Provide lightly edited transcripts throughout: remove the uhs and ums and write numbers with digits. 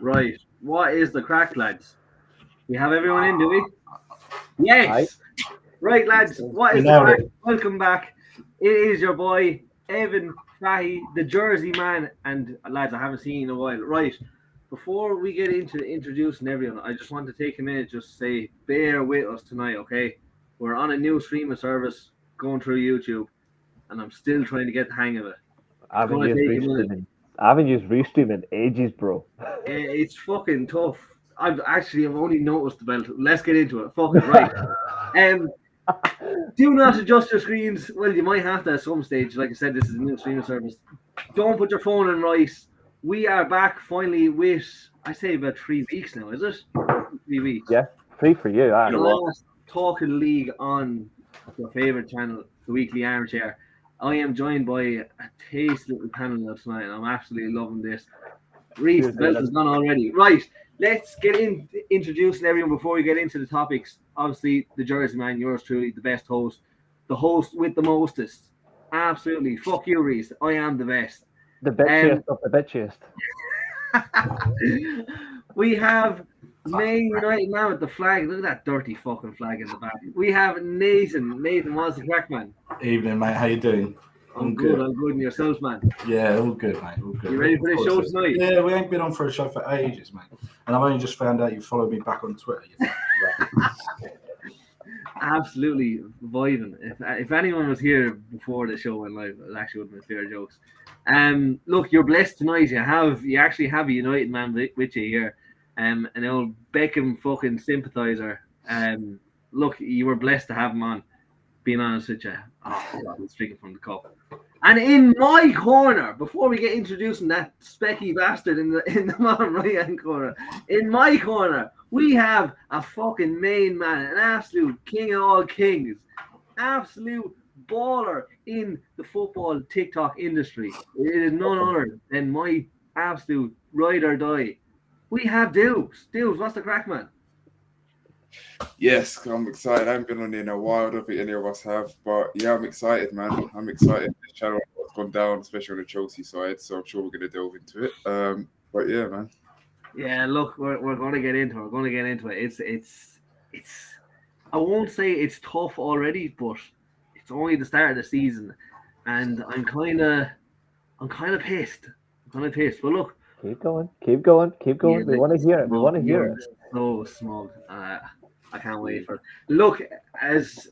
Right. What is the crack, lads? We have everyone in, do we? Yes. Right, lads. What is the crack? Welcome back. It is your boy Evan Fahy, the Jersey man, and lads, I haven't seen you in a while. Right. Before we get into introducing everyone, I just want to take a minute just to say, bear with us tonight, okay? We're on a new streaming service going through YouTube, and I'm still trying to get the hang of it. I haven't used Restream in ages, bro. It's fucking tough. I've only noticed about it. Let's get into it. Fuck it, right. Do not adjust your screens. Well, you might have to at some stage. Like I said, this is a new streaming service. Don't put your phone in right. We are back finally with, I say about 3 weeks now, is it? 3 weeks. Yeah, 3 for you. The last Talking League on your favourite channel, the Weekly Armchair. I am joined by a tasty little panel tonight, and I'm absolutely loving this. Reese, the belt is gone already. Right, let's get introducing everyone before we get into the topics. Obviously, the Jersey man, yours truly, the best host. The host with the mostest. Absolutely. Fuck you, Reese. I am the best. The bitchiest of the bitchiest. We have Man United man with the flag. Look at that dirty fucking flag in the back. We have Nathan. Nathan, what's the crack, man? Evening, mate. How you doing? I'm good. I'm good. And yourself, man? Yeah, all good, mate. All good. You ready for the show tonight? Yeah, we ain't been on for a show for ages, mate. And I've only just found out you followed me back on Twitter. Absolutely vibing. If anyone was here before the show went live, it actually would have been fair jokes. Look, you're blessed tonight. You actually have a United man with you here. An old Beckham fucking sympathiser. Look, you were blessed to have him on. Being honest with you. Oh, God, he's drinking from the cup. And in my corner, before we get introducing that specky bastard in the bottom right-hand corner, in my corner, we have a fucking main man, an absolute king of all kings, absolute baller in the football TikTok industry. It is none other than my absolute ride or die. We have Dubes. Dubes, what's the crack, man? Yes, I'm excited. I haven't been on in a while. I don't think any of us have. But yeah, I'm excited, man. I'm excited. This channel has gone down, especially on the Chelsea side. So I'm sure we're going to delve into it. But yeah, man. Yeah, look, we're going to get into it. We're going to get into it. It's I won't say it's tough already, but it's only the start of the season. And I'm kind of pissed. But look. Keep going. Yeah, we want to hear it. We want to hear it. So smug. I can't wait for it. Look, as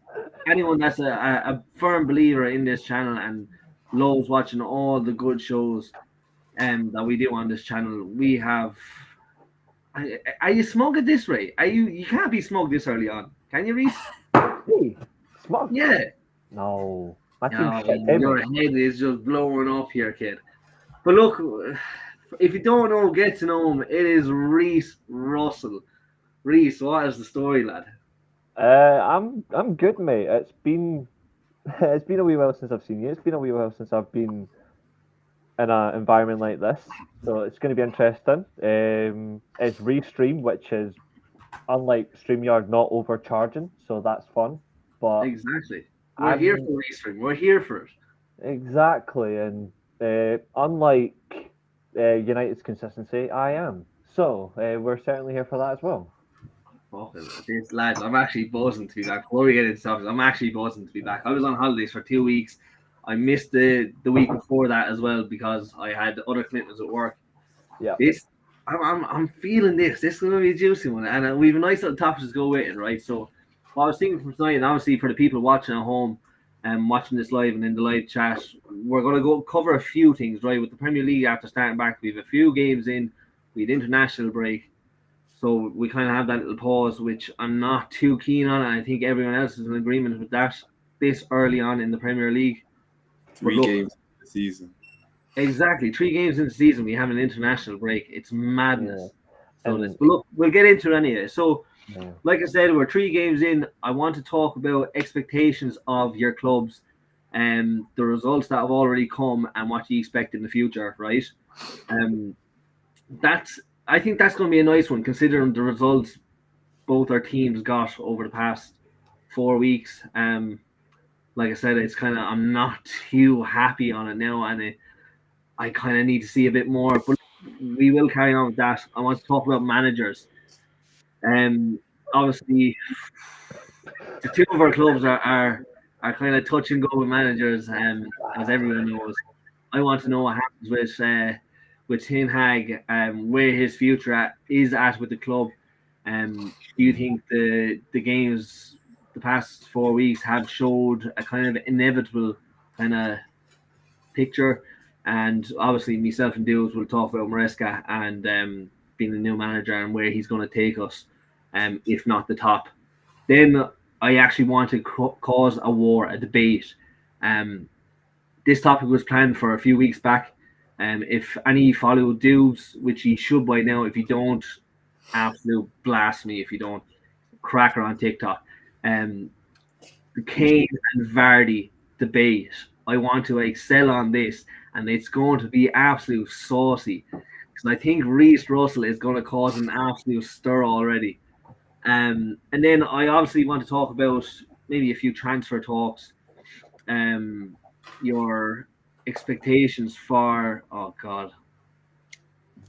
anyone that's a firm believer in this channel and loves watching all the good shows that we do on this channel, we have. Are you smug at this rate? You can't be smug this early on, can you, Reese? Hey, smug? Yeah. No. Your head is just blowing up here, kid. But look. If you don't know, get to know him. It is Reese Russell. Reese, what is the story, lad? I'm good, mate. It's been a wee while since I've seen you. It's been a wee while since I've been in an environment like this, so it's going to be interesting. It's Restream, which is unlike StreamYard, not overcharging, so that's fun. But exactly, we're here for Restream. We're here for it. Exactly, and unlike United's consistency, I am. So we're certainly here for that as well. Fucking lads, I'm actually buzzing to be back. Before we get into topics, I'm actually buzzing to be back. I was on holidays for 2 weeks. I missed the week before that as well because I had other commitments at work. Yeah. I'm feeling this. This is going to be a juicy one, and we have a nice little topics to go with it, right? So, what I was thinking for tonight, and obviously for the people watching at home and watching this live and in the live chat, we're going to go cover a few things, right? With the Premier League after starting back, we have a few games in, we had international break, so we kind of have that little pause, which I'm not too keen on, and I think everyone else is in agreement with that this early on in the Premier League. 3 games in the season. Exactly, 3 games in the season, we have an international break. It's madness. Yeah. But look, we'll get into it anyway. So, like I said, we're 3 games in. I want to talk about expectations of your clubs and the results that have already come and what you expect in the future, right? I think that's going to be a nice one, considering the results both our teams got over the past 4 weeks. Like I said, it's I'm not too happy on it now, and I kind of need to see a bit more. But we will carry on with that. I want to talk about managers. Obviously, the two of our clubs are kind of touch and go with managers, as everyone knows. I want to know what happens with Ten Hag, where his future is at with the club. Do you think the games the past 4 weeks have showed a kind of inevitable kind of picture? And obviously, myself and Dudes will talk about Maresca and being the new manager and where he's going to take us, if not the top. Then I actually want to cause a war, a debate. This topic was planned for a few weeks back. If any follow Dudes, which you should by now, if you don't, absolute blasphemy if you don't, cracker on TikTok. The Kane and Vardy debate. I want to excel on this, and it's going to be absolute saucy because I think Reece Russell is going to cause an absolute stir already. And then I obviously want to talk about maybe a few transfer talks. Your expectations for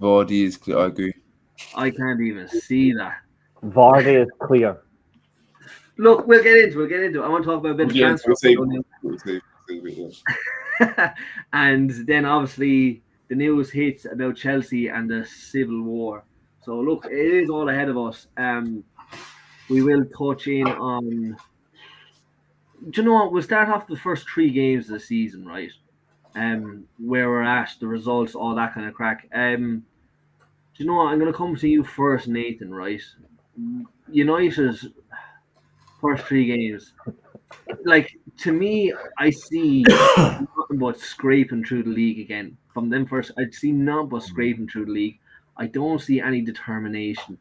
Vardy is clear. I agree. I can't even see that. Vardy is clear. Look, we'll get into it. I want to talk about a bit of transfer. And then obviously the news hits about Chelsea and the civil war. So look, it is all ahead of us. We will touch in on. Do you know what? We'll start off the first 3 games of the season, right? Where we're at, the results, all that kind of crack. Do you know what? I'm going to come to you first, Nathan, right? United's first 3 games. Like, to me, I see nothing but scraping through the league again. From them first, I see nothing but scraping through the league. I don't see any determination.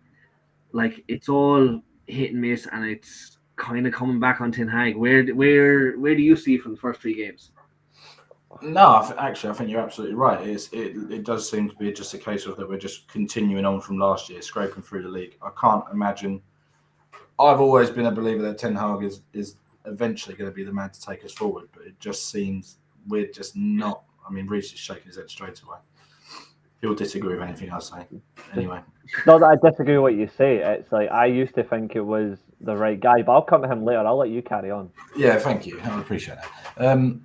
Like, it's all hit and miss, and it's kind of coming back on Ten Hag. Where do you see from the first 3 games? No, I think you're absolutely right. It does seem to be just a case of that we're just continuing on from last year, scraping through the league. I can't imagine. I've always been a believer that Ten Hag is eventually going to be the man to take us forward, but it just seems we're just not. I mean, Reece is shaking his head straight away. He'll disagree with anything I say. Anyway. Not that I disagree with what you say. It's like I used to think it was the right guy, but I'll come to him later. I'll let you carry on. Yeah, thank you. I appreciate that.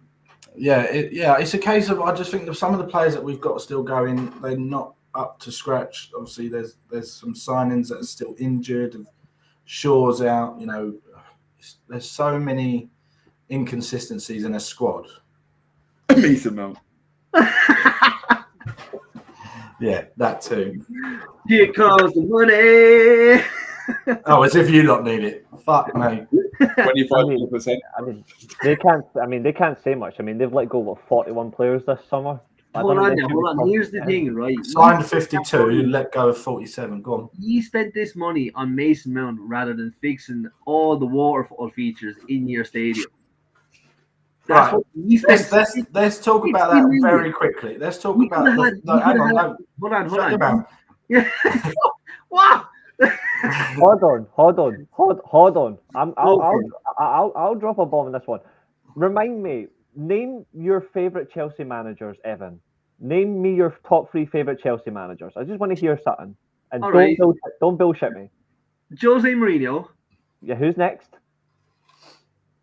It's a case of I just think that some of the players that we've got still going, they're not up to scratch. Obviously, there's some signings that are still injured. Shaw's out. There's so many inconsistencies in a squad. Mason Mount. Yeah, that too. Here comes the money. Oh, as if you lot need it. Fuck me. 25%. I mean, they can't say much. I mean, they've let go of 41 players this summer. Hold on. Here's the thing, right? Signed 52, let go of 47. Go on. You spent this money on Mason Mount rather than fixing all the waterfall features in your stadium. That's right. Let's talk about that very quickly. Let's talk about. Hold on. Yeah. What? Hold on. I'll drop a bomb on this one. Remind me. Name your favourite Chelsea managers, Evan. Name me your top 3 favourite Chelsea managers. I just want to hear something. And don't bullshit me. Jose Mourinho. Yeah, who's next?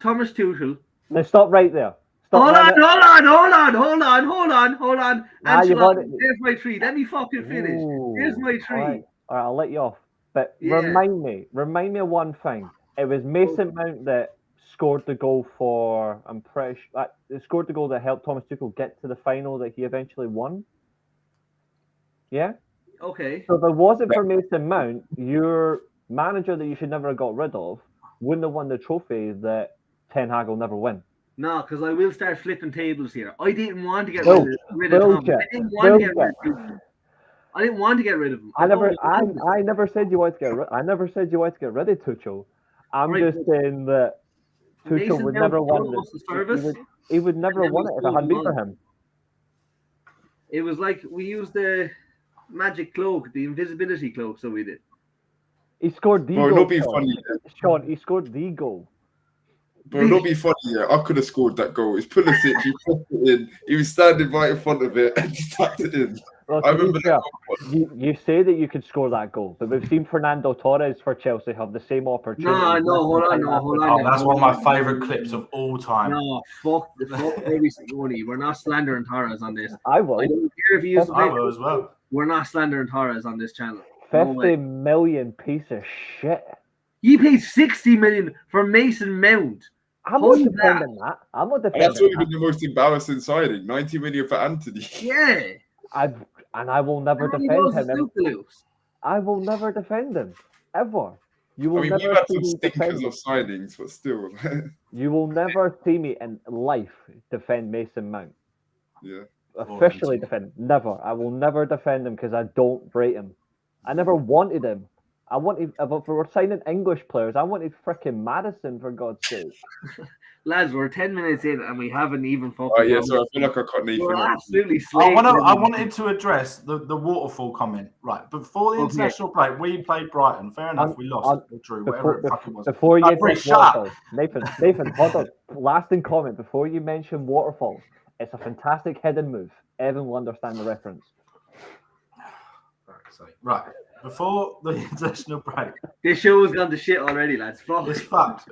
Thomas Tuchel. Now stop right there. Hold on. Here's my 3. Let me fucking finish. Here's my 3. All right, I'll let you off. But remind me of one thing. It was Mason Mount that scored the goal for. I'm pretty sure scored the goal that helped Thomas Tuchel get to the final that he eventually won. Yeah. Okay. So if it wasn't for Mason Mount, your manager that you should never have got rid of wouldn't have won the trophy that Ten Hag will never win. No, because I will start flipping tables here. I didn't want to get rid of Tom. I didn't want to get rid of him. I never said you wanted to get rid. I never said you wanted to get rid of Tuchel. I'm just saying that Tuchel would never win it. He would never have won it if it hadn't been for him. It was like we used the magic cloak, the invisibility cloak, so we did. He scored the goal. Not be funny. Sean, he scored the goal. Bro, not be funny, yeah. I could have scored that goal. It's Pulisic, he put it in. He was standing right in front of it and just tapped it in. Well, I remember that. you say that you could score that goal, but we've seen Fernando Torres for Chelsea have the same opportunity. Hold on. Oh, that's one of my favourite clips of all time. No, fuck Eddie Simeone. We're not slandering Torres on this. I will. I don't care if he used to play. I will as well. We're not slandering Torres on this channel. 50 million piece of shit. You paid 60 million for Mason Mount. I'm not defending that. I'm not defending That's not even the most embarrassing signing. 90 million for Anthony. Yeah. I will never defend him. I will never defend him. Ever. You will never you had see some me stinkers defend of signings, but still. You will never see me in life defend Mason Mount. Yeah. Officially defend. Never. I will never defend him because I don't rate him. I never wanted him. If we were signing English players, I wanted frickin' Madison, for God's sake. Lads, we're 10 minutes in and we haven't even fucking. Oh, yeah, so I feel like I cut Nathan. We're off. absolutely I wanted to address the waterfall comment. Right, before the international break, we played Brighton. Fair enough, we lost or drew, whatever it fucking was. Before you get waterfalls, Nathan, hold on. Lasting comment. Before you mention waterfalls, it's a fantastic hidden move. Evan will understand the reference. Right. Before the international break. This show has gone to shit already, lads. Fuck. It's fucked.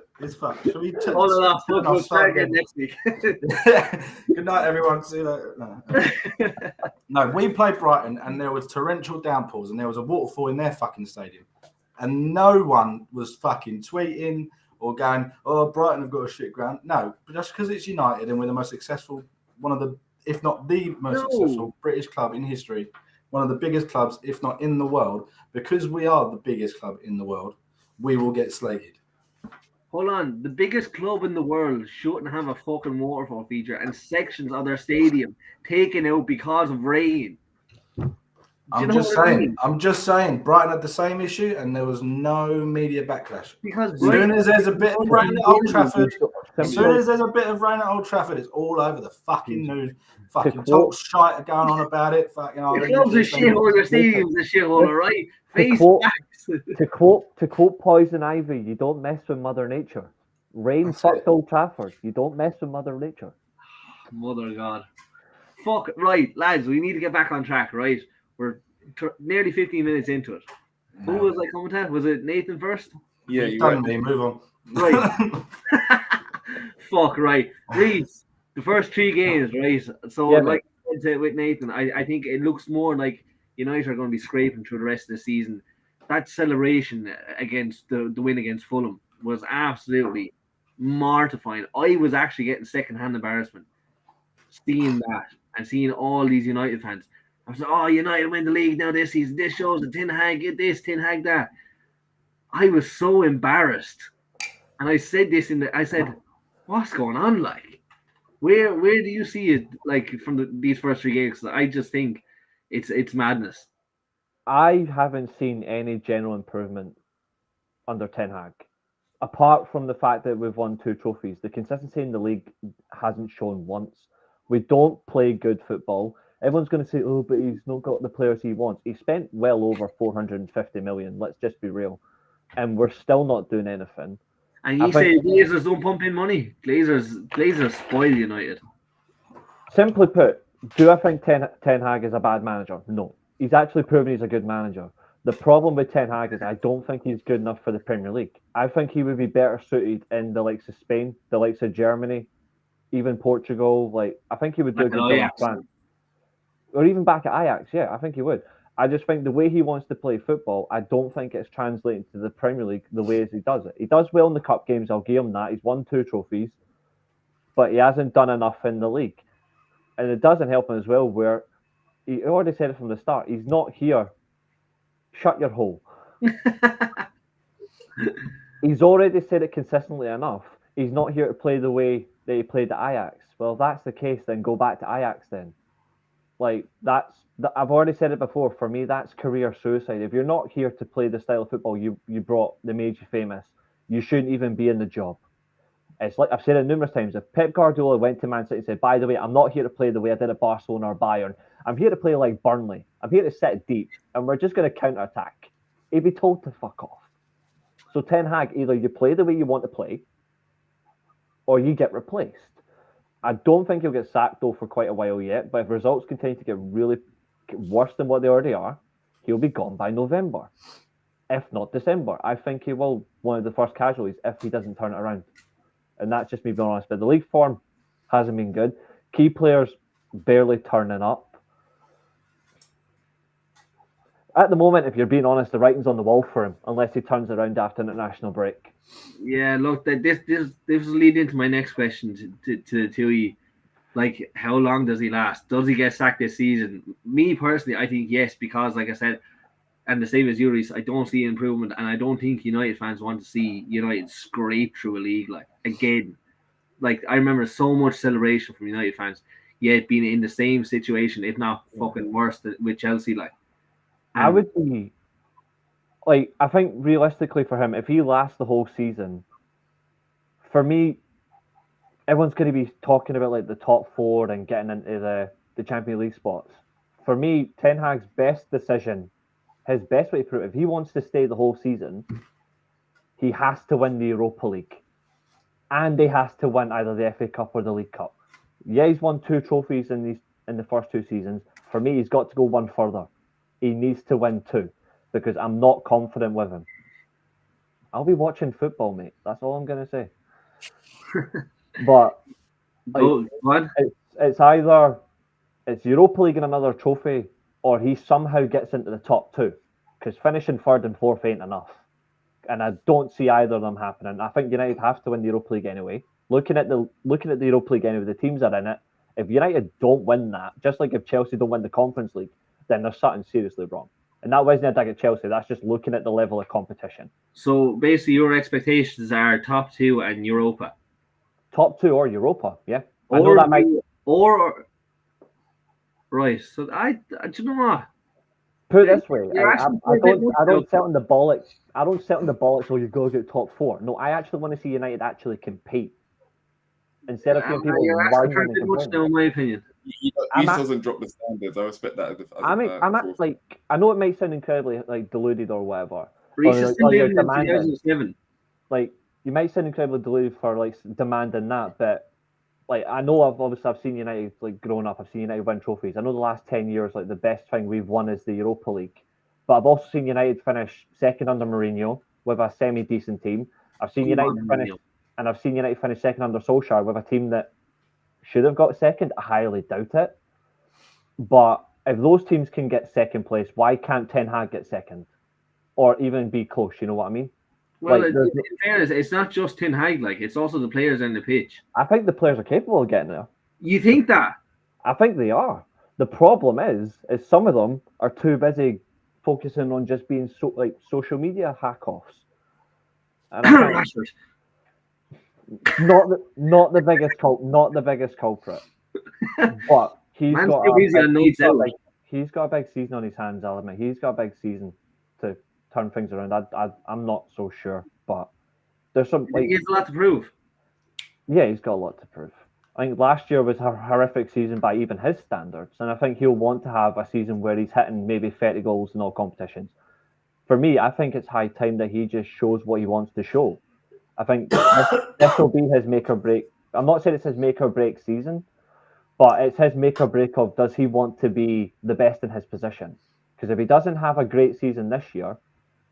Shall we hold it off? We'll start again next week. Good night, everyone. See you later. No, we played Brighton and there was torrential downpours and there was a waterfall in their fucking stadium. And no one was fucking tweeting or going, oh, Brighton have got a shit ground. No, just because it's United and we're the most successful, one of the, if not the most successful British club in history, one of the biggest clubs, if not in the world, because we are the biggest club in the world, we will get slated. Hold on. The biggest club in the world shouldn't have a fucking waterfall feature and sections of their stadium taken out because of rain. I'm just saying, Brighton had the same issue and there was no media backlash. Because as soon as there's a bit of rain at Old Trafford, it's all over the fucking news. Fucking talk shite going on about it. Fucking, the club's a shithole, your stadium's a shithole, alright? To quote Poison Ivy, you don't mess with Mother Nature. Rain fucked Old Trafford. You don't mess with Mother Nature. Mother God. Fuck, right, lads, we need to get back on track, right? We're nearly 15 minutes into it. Who was I coming to? Was it Nathan first? Yeah, you done me. Move on. Right. Fuck, right. Reese, the first 3 games, right? So, like I said with Nathan, I think it looks more like United are going to be scraping through the rest of the season. That celebration against the win against Fulham was absolutely mortifying. I was actually getting second-hand embarrassment seeing that and seeing all these United fans. I was like, oh, United win the league now this season. This shows the Ten Hag get this, Ten Hag that. I was so embarrassed. And I said this I said, what's going on? Like, where do you see it like from these first 3 games? I just think it's madness. I haven't seen any general improvement under Ten Hag. Apart from the fact that we've won 2 trophies, the consistency in the league hasn't shown once. We don't play good football. Everyone's going to say, oh, but he's not got the players he wants. He spent well over 450 million. Let's just be real. And we're still not doing anything. And you say Glazers don't pump in money. Glazers spoil United. Simply put, do I think Ten Hag is a bad manager? No. He's actually proven he's a good manager. The problem with Ten Hag is I don't think he's good enough for the Premier League. I think he would be better suited in the likes of Spain, the likes of Germany, even Portugal. Like, I think he would do a good job in France. Or even back at Ajax, yeah, I think he would. I just think the way he wants to play football, I don't think it's translating to the Premier League the way as he does it. He does well in the cup games, I'll give him that. He's won 2 trophies, but he hasn't done enough in the league. And it doesn't help him as well, where he already said it from the start, he's not here. Shut your hole. He's already said it consistently enough. He's not here to play the way that he played at Ajax. Well, if that's the case, then go back to Ajax then. Like, I've already said it before. For me, that's career suicide. If you're not here to play the style of football you brought that made you famous, you shouldn't even be in the job. It's like I've said it numerous times. If Pep Guardiola went to Man City and said, by the way, I'm not here to play the way I did at Barcelona or Bayern. I'm here to play like Burnley. I'm here to sit deep, and we're just going to counter-attack. He'd be told to fuck off. So Ten Hag, either you play the way you want to play, or you get replaced. I don't think he'll get sacked though for quite a while yet, but if results continue to get really worse than what they already are, he'll be gone by November, if not December. I think he will one of the first casualties if he doesn't turn it around. And that's just me being honest. But the league form hasn't been good. Key players barely turning up. At the moment, if you're being honest, the writing's on the wall for him, unless he turns around after an international break. Yeah, look, this will lead into my next question to Tui. Like, how long does he last? Does he get sacked this season? Me personally, I think yes, because like I said, and the same as you, Reece, I don't see improvement, and I don't think United fans want to see United scrape through a league like again. Like, I remember so much celebration from United fans, yet being in the same situation, if not fucking worse, with Chelsea. Like, I would be like, I think realistically for him, if he lasts the whole season, for me, everyone's going to be talking about like the top 4 and getting into the Champions League spots. For me, Ten Hag's best decision, his best way to prove it, if he wants to stay the whole season, he has to win the Europa League. And he has to win either the FA Cup or the League Cup. Yeah, he's won 2 trophies in the first 2 seasons. For me, he's got to go one further. He needs to win 2 because I'm not confident with him. I'll be watching football, mate. That's all I'm going to say. But like, it's either it's Europa League and another trophy, or he somehow gets into the top 2, because finishing 3rd and 4th ain't enough. And I don't see either of them happening. I think United have to win the Europa League anyway. Looking at the Europa League anyway, the teams that are in it. If United don't win that, just like if Chelsea don't win the Conference League, then there's something seriously wrong. And that wasn't a dig at Chelsea. That's just looking at the level of competition. So basically, your expectations are top 2 and Europa. Top 2 or Europa, yeah. I know that might. Or right. So do you know what? Put it this way, I don't sit on the bollocks. I don't sit on the bollocks. So you go get top 4. No, I actually want to see United actually compete instead of people whining and complaining. In my opinion, he doesn't drop the standards. I respect that. I know it might sound incredibly like deluded or whatever. Like, you might sound incredibly deluded for like demanding that, but like, I know I've seen United like growing up. I've seen United win trophies. I know the last 10 years, like the best thing we've won is the Europa League. But I've also seen United finish 2nd under Mourinho with a semi-decent team. I've seen United finish 2nd under Solskjaer with a team that should have got 2nd. I highly doubt it. But if those teams can get 2nd place, why can't Ten Hag get 2nd? Or even be close, you know what I mean? Well, like, in fairness, it's not just Ten Hag, like, it's also the players on the pitch. I think the players are capable of getting there. You think that? I think they are. The problem is some of them are too busy focusing on just being social media hack-offs. And I think not the biggest culprit. But he's got a big season on his hands, I'll admit. He's got a big season to turn things around. I'm not so sure, but there's some. Like, he has a lot to prove. Yeah, he's got a lot to prove. I think last year was a horrific season by even his standards, and I think he'll want to have a season where he's hitting maybe 30 goals in all competitions. For me, I think it's high time that he just shows what he wants to show. I think this will be his make or break. I'm not saying it's his make or break season, but it's his make or break of, does he want to be the best in his position? Because if he doesn't have a great season this year,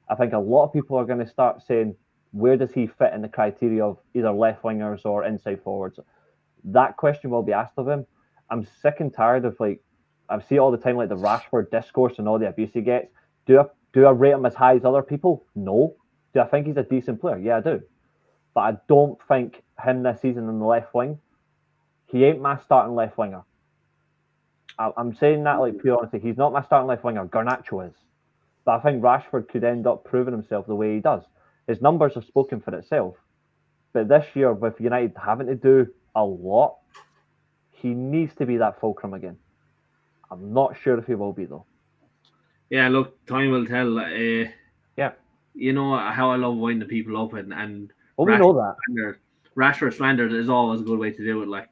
I think a lot of people are going to start saying, where does he fit in the criteria of either left wingers or inside forwards? That question will be asked of him. I'm sick and tired of, like, I see all the time, like the Rashford discourse and all the abuse he gets. Do I rate him as high as other people? No. Do I think he's a decent player? Yeah, I do. But I don't think him this season in the left wing, he ain't my starting left winger. I'm saying that like pure honesty. He's not my starting left winger. Garnacho is. But I think Rashford could end up proving himself the way he does. His numbers have spoken for itself. But this year, with United having to do a lot, he needs to be that fulcrum again. I'm not sure if he will be, though. Yeah, look, time will tell. Yeah. You know how I love winding people up, and well, we know that. Rashford slander is always a good way to do it. Like,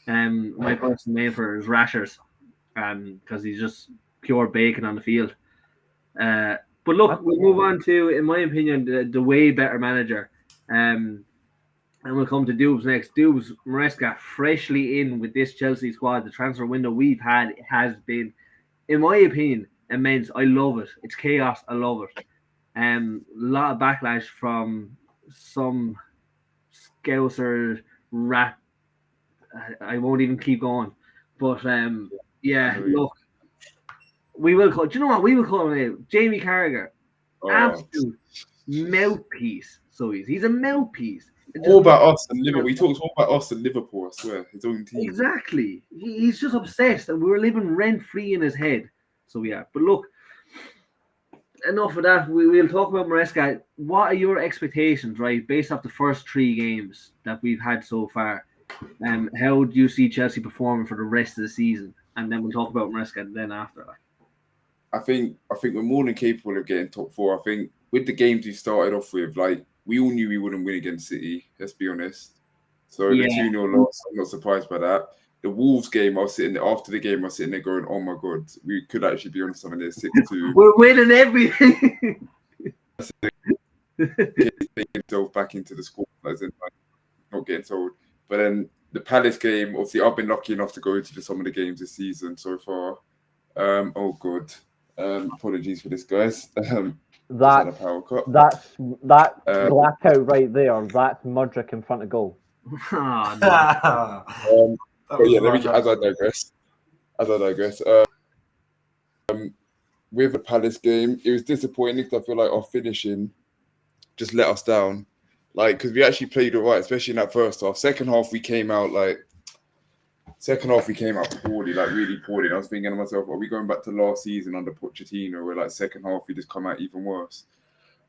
my personal name for is Rashers, because he's just pure bacon on the field. But look, we'll move on to, in my opinion, the way better manager. And And we'll come to Dubes next. Dubes, Maresca, freshly in with this Chelsea squad. The transfer window we've had has been, in my opinion, immense. I love it. It's chaos. I love it. A lot of backlash from some Scouser rat. I won't even keep going. But yeah, look, we will call. Do you know what we will call him now? Jamie Carragher, absolute mouthpiece. So he's a mouthpiece. All about us and Liverpool. We talked all about us and Liverpool. I swear, his own team. Exactly. He's just obsessed, and we're living rent free in his head. So we are. But look, enough of that. We'll talk about Maresca. What are your expectations, right, based off the first 3 games that we've had so far? How do you see Chelsea performing for the rest of the season? And then we'll talk about Maresca then after that. I think we're more than capable of getting top 4. I think with the games we started off with, like, we all knew we wouldn't win against City, let's be honest. So the 2-0 loss, I'm not surprised by that. The Wolves game, after the game, I was sitting there going, oh my God, we could actually be on something there 6-2. We're winning everything. Getting himself back into the squad, as in, like, not getting told. But then the Palace game, obviously, I've been lucky enough to go to some of the games this season so far. Oh God, apologies for this, guys. That blackout right there. That's Mudryk in front of goal. Oh, no. But yeah, as I digress. With the Palace game, it was disappointing because I feel like our finishing just let us down. Like, because we actually played all right, especially in that first half. Second half, we came out poorly, like really poorly. And I was thinking to myself, are we going back to last season under Pochettino, where like second half we just come out even worse?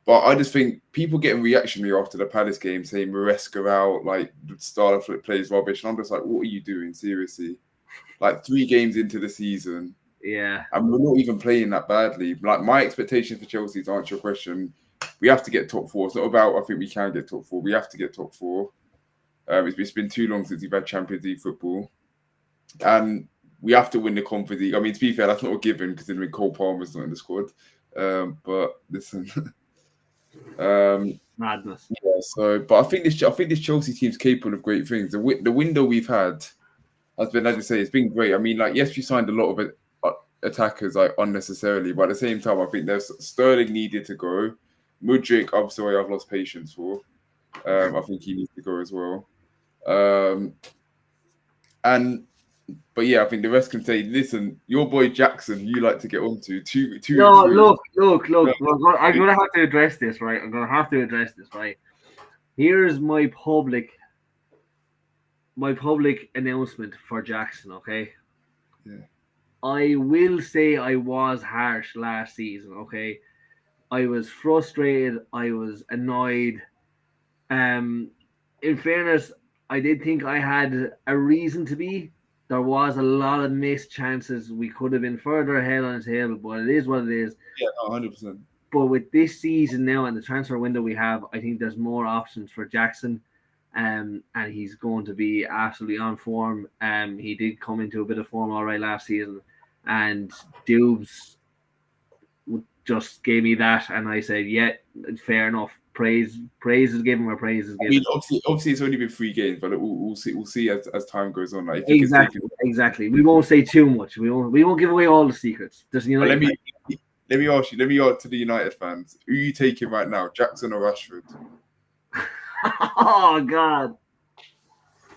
But I just think people getting reactionary after the Palace game, saying Maresca out, like the style of it plays rubbish. And I'm just like, what are you doing? Seriously? Like 3 games into the season. Yeah. And we're not even playing that badly. Like, my expectations for Chelsea, to answer your question, we have to get top 4. It's not about, I think we can get top 4. We have to get top 4. It's been too long since we've had Champions League football. And we have to win the Conference League. I mean, to be fair, that's not a given, considering Cole Palmer's not in the squad. But listen... madness. Yeah. So, but I think this Chelsea team's capable of great things. The window we've had has been, as I say, it's been great. I mean, like, yes, we signed a lot of attackers like unnecessarily, but at the same time, I think there's Sterling needed to go. Mudryk, I'm sorry, I've lost patience for. I think he needs to go as well. But yeah, I think the rest can say, listen, your boy Jackson, you like to get onto two. No, look. I'm gonna have to address this, right? Here's my public announcement for Jackson, okay? Yeah. I will say I was harsh last season, okay? I was frustrated, I was annoyed. In fairness, I did think I had a reason to be. There was a lot of missed chances. We could have been further ahead on the table, but it is what it is. Yeah, 100%. But with this season now and the transfer window we have, I think there's more options for Jackson, and he's going to be absolutely on form. He did come into a bit of form all right last season, and Dubes just gave me that, and I said, yeah, fair enough. Praise is given where praise is given. I mean, obviously, it's only been 3 games, but we'll see as time goes on. Like, exactly. We won't say too much. We won't give away all the secrets. Let me ask you. Let me ask to the United fans: who are you taking right now, Jackson or Rashford? Oh God!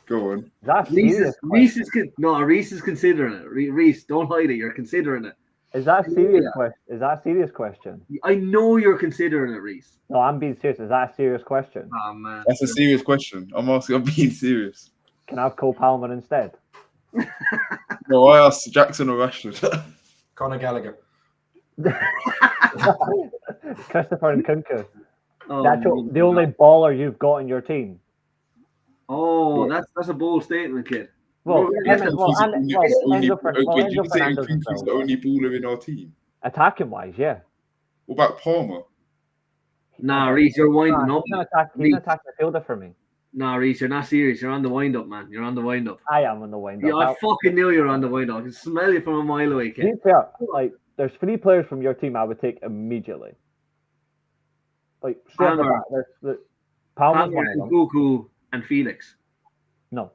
Go on. Reece is considering it. Reece, don't hide it. You're considering it. Is that a serious question? Is that a serious question? I know you're considering it, Reece. No, I'm being serious. Is that a serious question? Oh man, that's a serious question. I'm being serious. Can I have Cole Palmer instead? No, I asked Jackson or Rashford. Conor Gallagher. Christopher and Kunku. The only baller you've got in your team. Oh, that's a bold statement, kid. Well, Kunku's the only baller in our team. Attacking wise, yeah. What about Palmer? Nah, Reece, you're winding up. He's an attacking fielder for me. Nah, Reece, you're not serious. You're on the wind up, man. You're on the wind up. I am on the wind up. Yeah, I fucking knew you were on the wind up. I can smell you from a mile away, kid. Like, there's 3 players from your team I would take immediately. Like, straight off the bat. Palmer's one of them. Kunku, and Felix. No.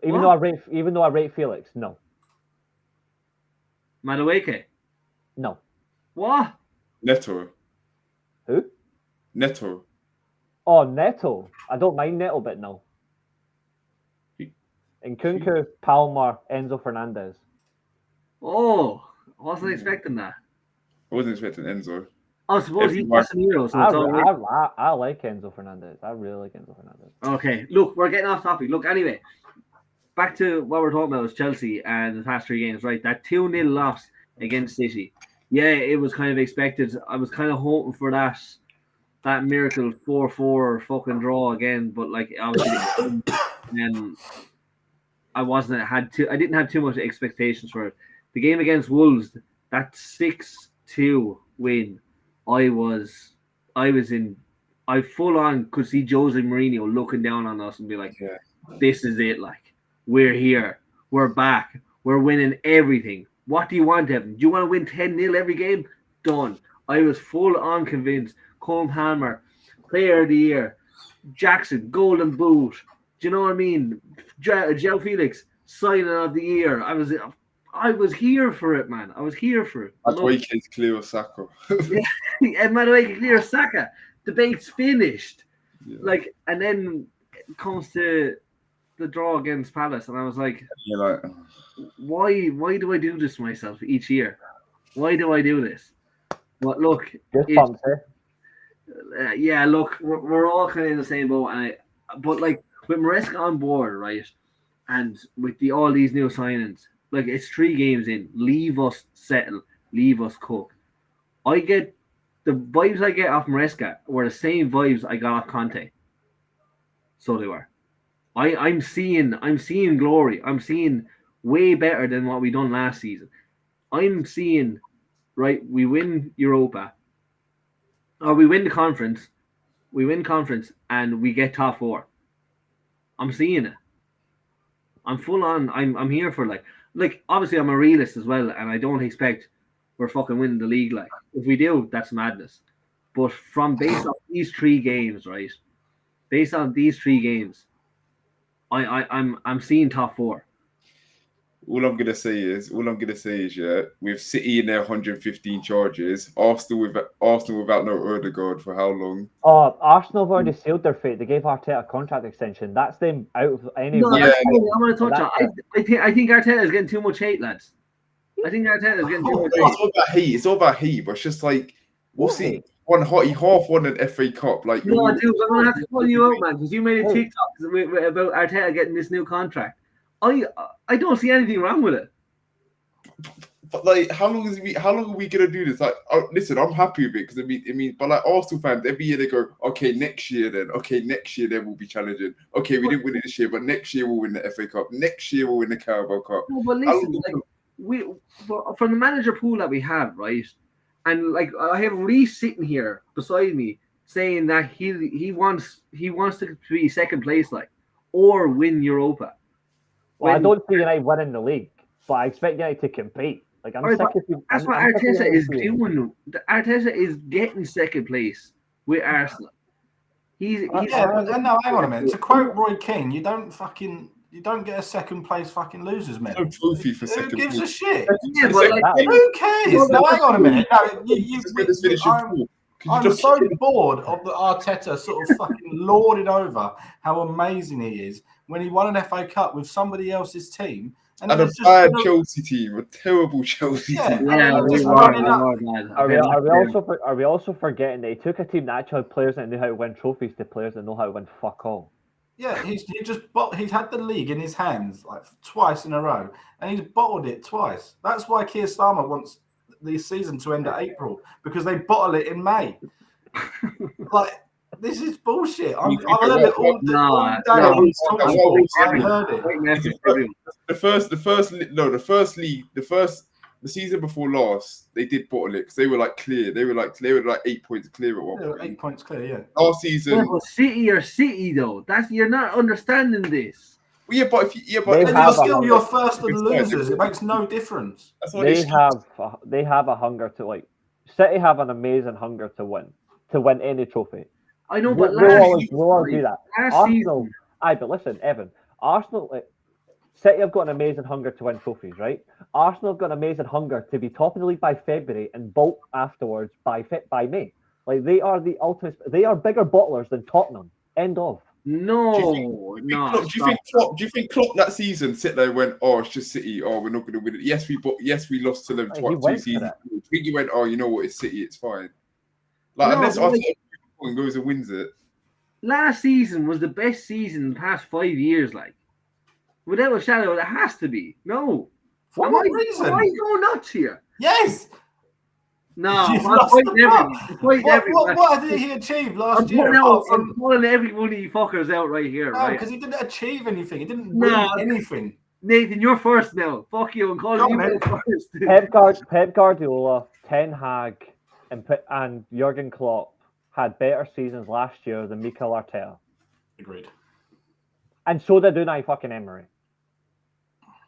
Even What? though I rate Felix, no. Madueke. No. What? Neto. Who? Neto. Oh, Neto. I don't mind Neto, but no. Nkunku, Palmer, Enzo Fernandez. Oh, I wasn't expecting that. I wasn't expecting Enzo. I suppose he's Everyone- Casemiro, so it's all right. I like Enzo Fernandez. I really like Enzo Fernandez. Okay, look, we're getting off topic. Look, anyway, back to what we're talking about is Chelsea and the past 3 games, right? That 2-0 loss against City. Yeah, it was kind of expected. I was kind of hoping for that miracle 4-4 fucking draw again, but like obviously I didn't have too much expectations for it. The game against Wolves, that 6-2 win, I full on could see Jose Mourinho looking down on us and be like, Yeah. this is it, like, we're here, we're back, we're winning everything. What do you want, Evan? Do you want to win 10-0 every game? Done. I was full on convinced. Cole Palmer, Player of the Year, Jackson, Golden Boot. Do you know what I mean? Joe Felix, Signing of the Year. I was here for it, man. I was here for it. Madueke's clear of Saka. And Madueke clear Saka. Debate's finished. Yeah. Like, and then it comes to the draw against Palace, and I was like, You're like, why do I do this to myself each year? Why do I do this? But look, Goosebumps, yeah, look, we're all kind of in the same boat. But like with Maresca on board, right, and with all these new signings, like it's 3 games in. Leave us settle, leave us cook. I get the vibes I get off Maresca were the same vibes I got off Conte. So they were. I'm seeing glory. I'm seeing way better than what we done last season. I'm seeing, right, we win Europa, or we win the conference, and we get top 4. I'm seeing it. I'm full on. I'm here for like obviously I'm a realist as well, and I don't expect we're fucking winning the league. Like if we do, that's madness. But based on these 3 games, right? Based on these 3 games, I'm seeing top 4. all I'm gonna say is, yeah, with City in their 115 charges, Arsenal without no Odegaard for how long? Oh, Arsenal have already sealed their fate. They gave Arteta a contract extension. That's them out of any. No, Yeah. I'm going to touch on. I think Arteta is getting too much hate, lads. I think Arteta is getting too much hate. It's all about heat, but it's just like we'll see. He half won an FA Cup. Like no, dude, I'm gonna have to call you out, man, because you made a TikTok about Arteta getting this new contract. I don't see anything wrong with it. But like, how long are we gonna do this? Like, listen, I'm happy with it because I mean, but like Arsenal fans, every year they go, okay, next year then we'll be challenging. Okay, we didn't win it this year, but next year we'll win the FA Cup. Next year we'll win the Carabao Cup. No, but listen, from the manager pool that we have, right? And like I have Reece sitting here beside me saying that he wants to be second place, like, or win Europa. Well, I don't see United winning the league, but I expect United to compete. Like I'm sick of people. That's what Arteta is doing. Arteta is getting second place with Arsenal. He's no, hang on a minute. To quote Roy Keane, you don't get a second place fucking losers medal. No trophy for second. Who gives a shit? Yeah, but like, who cares? No, hang on a minute. No, I'm so bored of the Arteta sort of fucking lorded over how amazing he is when he won an FA Cup with somebody else's team. And a bad Chelsea team, a terrible Chelsea team. Yeah, are we also forgetting that he took a team that actually had players that knew how to win trophies to players that know how to win fuck all? Yeah, he's had the league in his hands like twice in a row, and he's bottled it twice. That's why Keir Starmer wants the season to end at April, because they bottle it in May. Like, this is bullshit. I've heard it all day. I've heard it. The season before last, they did bottle it because they were like clear. They were like 8 points clear at one point. 8 points clear, yeah. Last season, yeah, but City are City though. You're not understanding this. Well, yeah, but you're still your first of the losers. It makes no difference. They have a hunger to, like, City have an amazing hunger to win any trophy. I know, but we'll always do that. Aye, but listen, Evan, Arsenal, City have got an amazing hunger to win trophies, right? Arsenal have got an amazing hunger to be top of the league by February and bolt afterwards by May. Like, they are the ultimate. They are bigger bottlers than Tottenham. End of. No, no. Do you think Klopp that season sit there and went, "Oh, it's just City. Oh, we're not going to win it." Yes, we lost to them He twice, went 2 seasons. for Do you think he went, "Oh, you know what? It's City. It's fine." Like, No, unless but Arsenal goes and wins it. Last season was the best season in the past 5 years. Like, without a shadow, it has to be. No. For what reason? Why are you going nuts here? Yes. No, You've I'm lost fighting the everyone. plot. I'm fighting everyone. What did he achieve last year? I'm pulling every one of you fuckers out right here, No, right? because he didn't achieve anything. He didn't No. win anything. Nathan, you're first now. Fuck you. I'm calling Go you on, first. Pep Guardiola, Ten Hag, and Jurgen Klopp had better seasons last year than Mikel Arteta. Agreed. And so did Unai fucking Emery.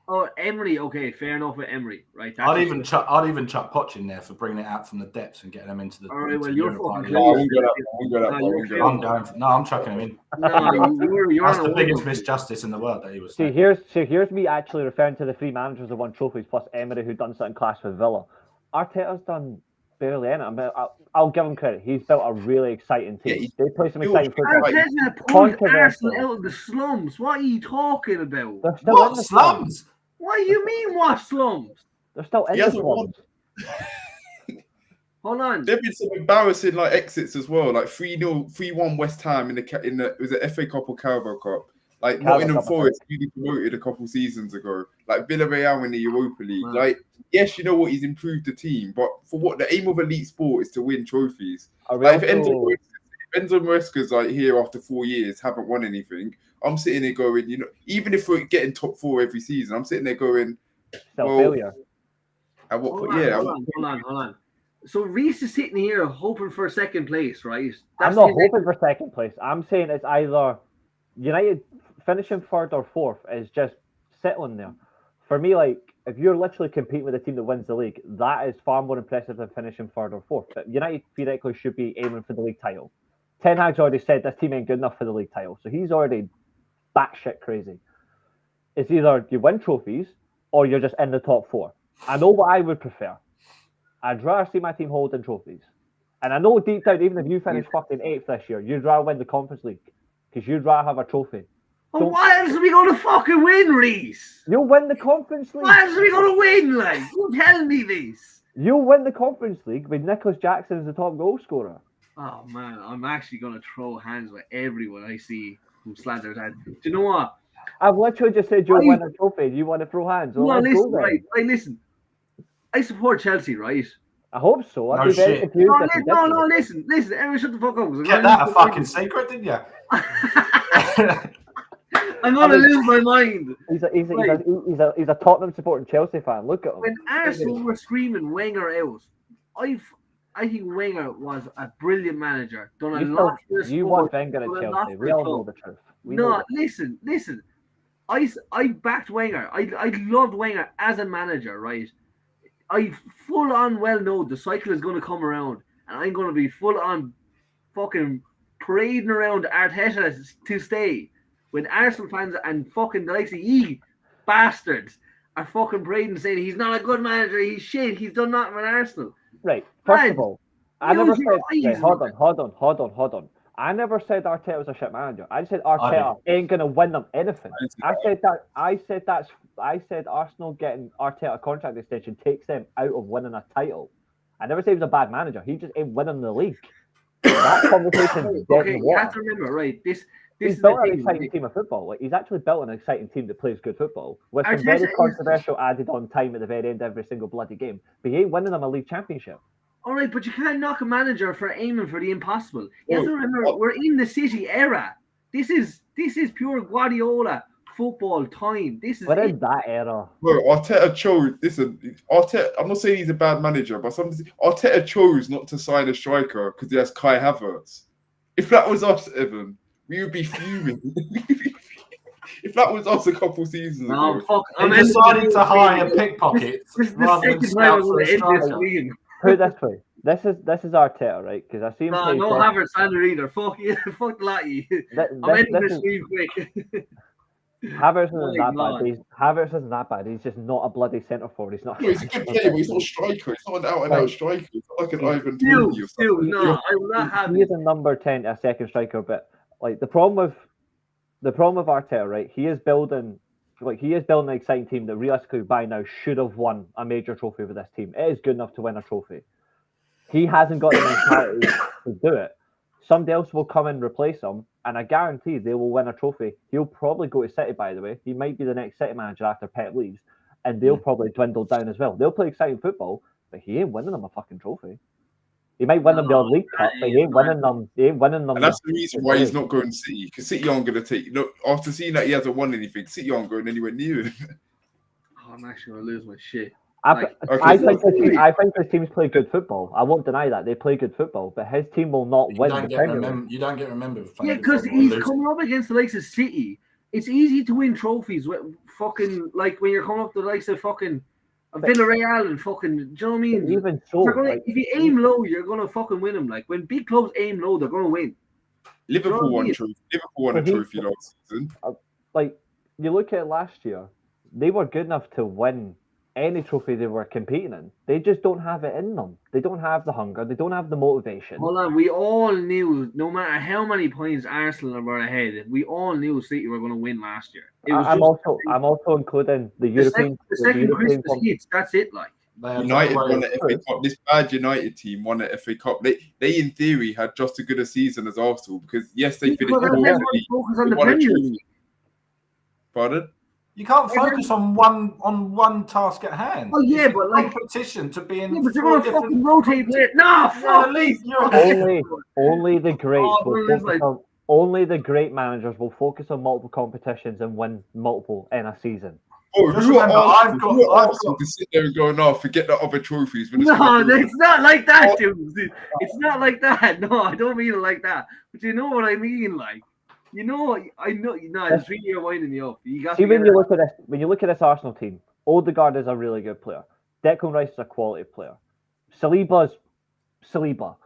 Oh, Emery. Okay, fair enough with Emery, right? I'd even chuck Poch in there for bringing it out from the depths and getting them into the. All right, into well, the you're Europa fucking League. No, I won't go that far. I'm chucking him in. No, you're That's on the a biggest win. misjustice in the world that he was. See, here's me actually referring to the 3 managers that won trophies plus Emery, who done something class with Villa. Arteta's done barely anything. I'll give him credit. He's built a really exciting team. Yeah, they play some exciting football. Arteta pulled Controversial. Arsenal out of the slums. What are you talking about? They're still in What the slums? What do you mean, what slums? They're still in He the hasn't slums. Hold on. There've been some embarrassing like exits as well, like 3-0, 3-1 West Ham in the it was the FA Cup or Carabao Cup. Like Nottingham Cup, Forest, newly promoted a couple seasons ago. Like Villarreal in the Europa League. Wow. Like, yes, you know what, he's improved the team, but for what the aim of elite sport is to win trophies. Are we Like if also- Enzo Maresca's like here after 4 years, haven't won anything. I'm sitting there going, you know, even if we're getting top 4 every season, I'm sitting there going, Still well, failure. at what Hold point? Yeah, on. So Reece is sitting here hoping for second place, right? I'm not hoping for second place. I'm saying it's either United finishing 3rd or 4th is just settling there. For me, like, if you're literally competing with a team that wins the league, that is far more impressive than finishing 3rd or 4th. But United theoretically should be aiming for the league title. Ten Hag's already said this team ain't good enough for the league title, so he's already batshit crazy. It's either you win trophies or you're just in the top 4. I know what I would prefer. I'd rather see my team holding trophies. And I know deep down, even if you finish fucking 8th this year, you'd rather win the Conference League because you'd rather have a trophy. Oh, what else are we going to fucking win, Reece? You'll win the Conference League. What else are we going to win, like? You tell me this. You'll win the Conference League with Nicholas Jackson as the top goal scorer. Oh, man, I'm actually going to throw hands with everyone I see who slanders hands. Do you know what? I've literally just said you'll win a trophy and you want to throw hands. Well, No, let's listen, go then. right, listen. I support Chelsea, right? I hope so. I'd No be very shit. confused No, if you no, didn't. listen. Everyone shut the fuck up. Get that a fucking secret, didn't you? I'm going to lose my mind. He's a Tottenham supporting Chelsea fan. Look at him. When Arsenal were screaming Wenger out, I think Wenger was a brilliant manager. Done a lot for the You sport, want Wenger at done a lot Chelsea. for We the all club. know the truth. No, listen. I backed Wenger. I loved Wenger as a manager, right? I full on well know the cycle is going to come around, and I'm going to be full on fucking parading around Arteta to stay. When Arsenal fans and fucking the likes of ye bastards are fucking parading saying he's not a good manager, he's shit, he's done nothing with Arsenal. Right. First Man, of all, I never said. eyes, Right, hold on. I never said Arteta was a shit manager. I said Arteta ain't gonna win them anything. I said Arsenal getting Arteta a contract extension takes them out of winning a title. I never said he was a bad manager. He just ain't winning the league. That conversation is dead in Okay, the you water. have to remember, right? This He's is built the an exciting thing. team of football. Like, he's actually built an exciting team that plays good football with some Arteta very is- controversial added on time at the very end of every single bloody game. But he ain't winning them a league championship. All right, but you can't knock a manager for aiming for the impossible. You have to remember, we're in the City era. This is pure Guardiola football time. This is We're it. in that era. Bro, Arteta chose. Listen, Arteta. I'm not saying he's a bad manager, but Arteta chose not to sign a striker because he has Kai Havertz. If that was us, Evan, we would be fuming. If that was us a couple seasons No, ago, fuck. He decided to hire pickpockets This is the rather than second time I'm scout for going a to end this striker. league. Put it this way. This is Arteta, right? Because I see him play. No Havertz slander either. Fuck you, fuck Latty. I'm ending this stream quick. Havertz isn't that bad. Havertz isn't that bad. He's just not a bloody centre forward. He's not. No, he's a good player, but he's not a striker. He's not an out-and-out striker. It's not like an Ivan Toney or something. No, I will not have. He is a number 10, a second striker, but like the problem with Arteta, right? He is building an exciting team that realistically by now should have won a major trophy with this team. It is good enough to win a trophy. He hasn't got the mentality to do it. Somebody else will come and replace him, and I guarantee they will win a trophy. He'll probably go to City, by the way. He might be the next City manager after Pep leaves, and they'll probably dwindle down as well. They'll play exciting football, but he ain't winning them a fucking trophy. He might win them the League Cup, but he ain't winning them. And that's the reason why he's not going to City, because City aren't going to take. Look, after seeing that he hasn't won anything, City aren't going anywhere near him. Oh, I'm actually going to lose my shit. I think his teams play good football. I won't deny that they play good football, but his team will not win the Premier League. You don't get remembered. Yeah, because he's coming up against the likes of City. It's easy to win trophies with fucking like when you're coming up to the likes of fucking Villarreal and fucking. Do you know what I mean? Even so, if you aim low, you're gonna fucking win them. Like when big clubs aim low, they're gonna win. Liverpool won a trophy. Liverpool won a trophy last season. Like you look at last year, they were good enough to win any trophy they were competing in. They just don't have it in them. They don't have the hunger. They don't have the motivation. Hold on, we all knew, no matter how many points Arsenal were ahead, we all knew City were going to win last year. I'm also including the European. The second Christmas hits. That's it. Like United won the FA Cup. This bad United team won the FA Cup. They in theory had just as good a season as Arsenal because yes, they finished focus on the Premier League. Pardon? You can't focus on one task at hand. Oh yeah, but like competition to be in. Yeah, but you're gonna fucking rotate players. No, fuck. Only the greats only the great managers will focus on multiple competitions and win multiple in a season. Oh, who are Arsenal to sit there and go, no, forget the other trophies. No, it's not like that, dude. It's not like that. No, I don't mean it like that. But you know what I mean, like. You know, I know. No, it's really you're winding me up. When you look at this Arsenal team, Odegaard is a really good player. Declan Rice is a quality player. Saliba's Saliba.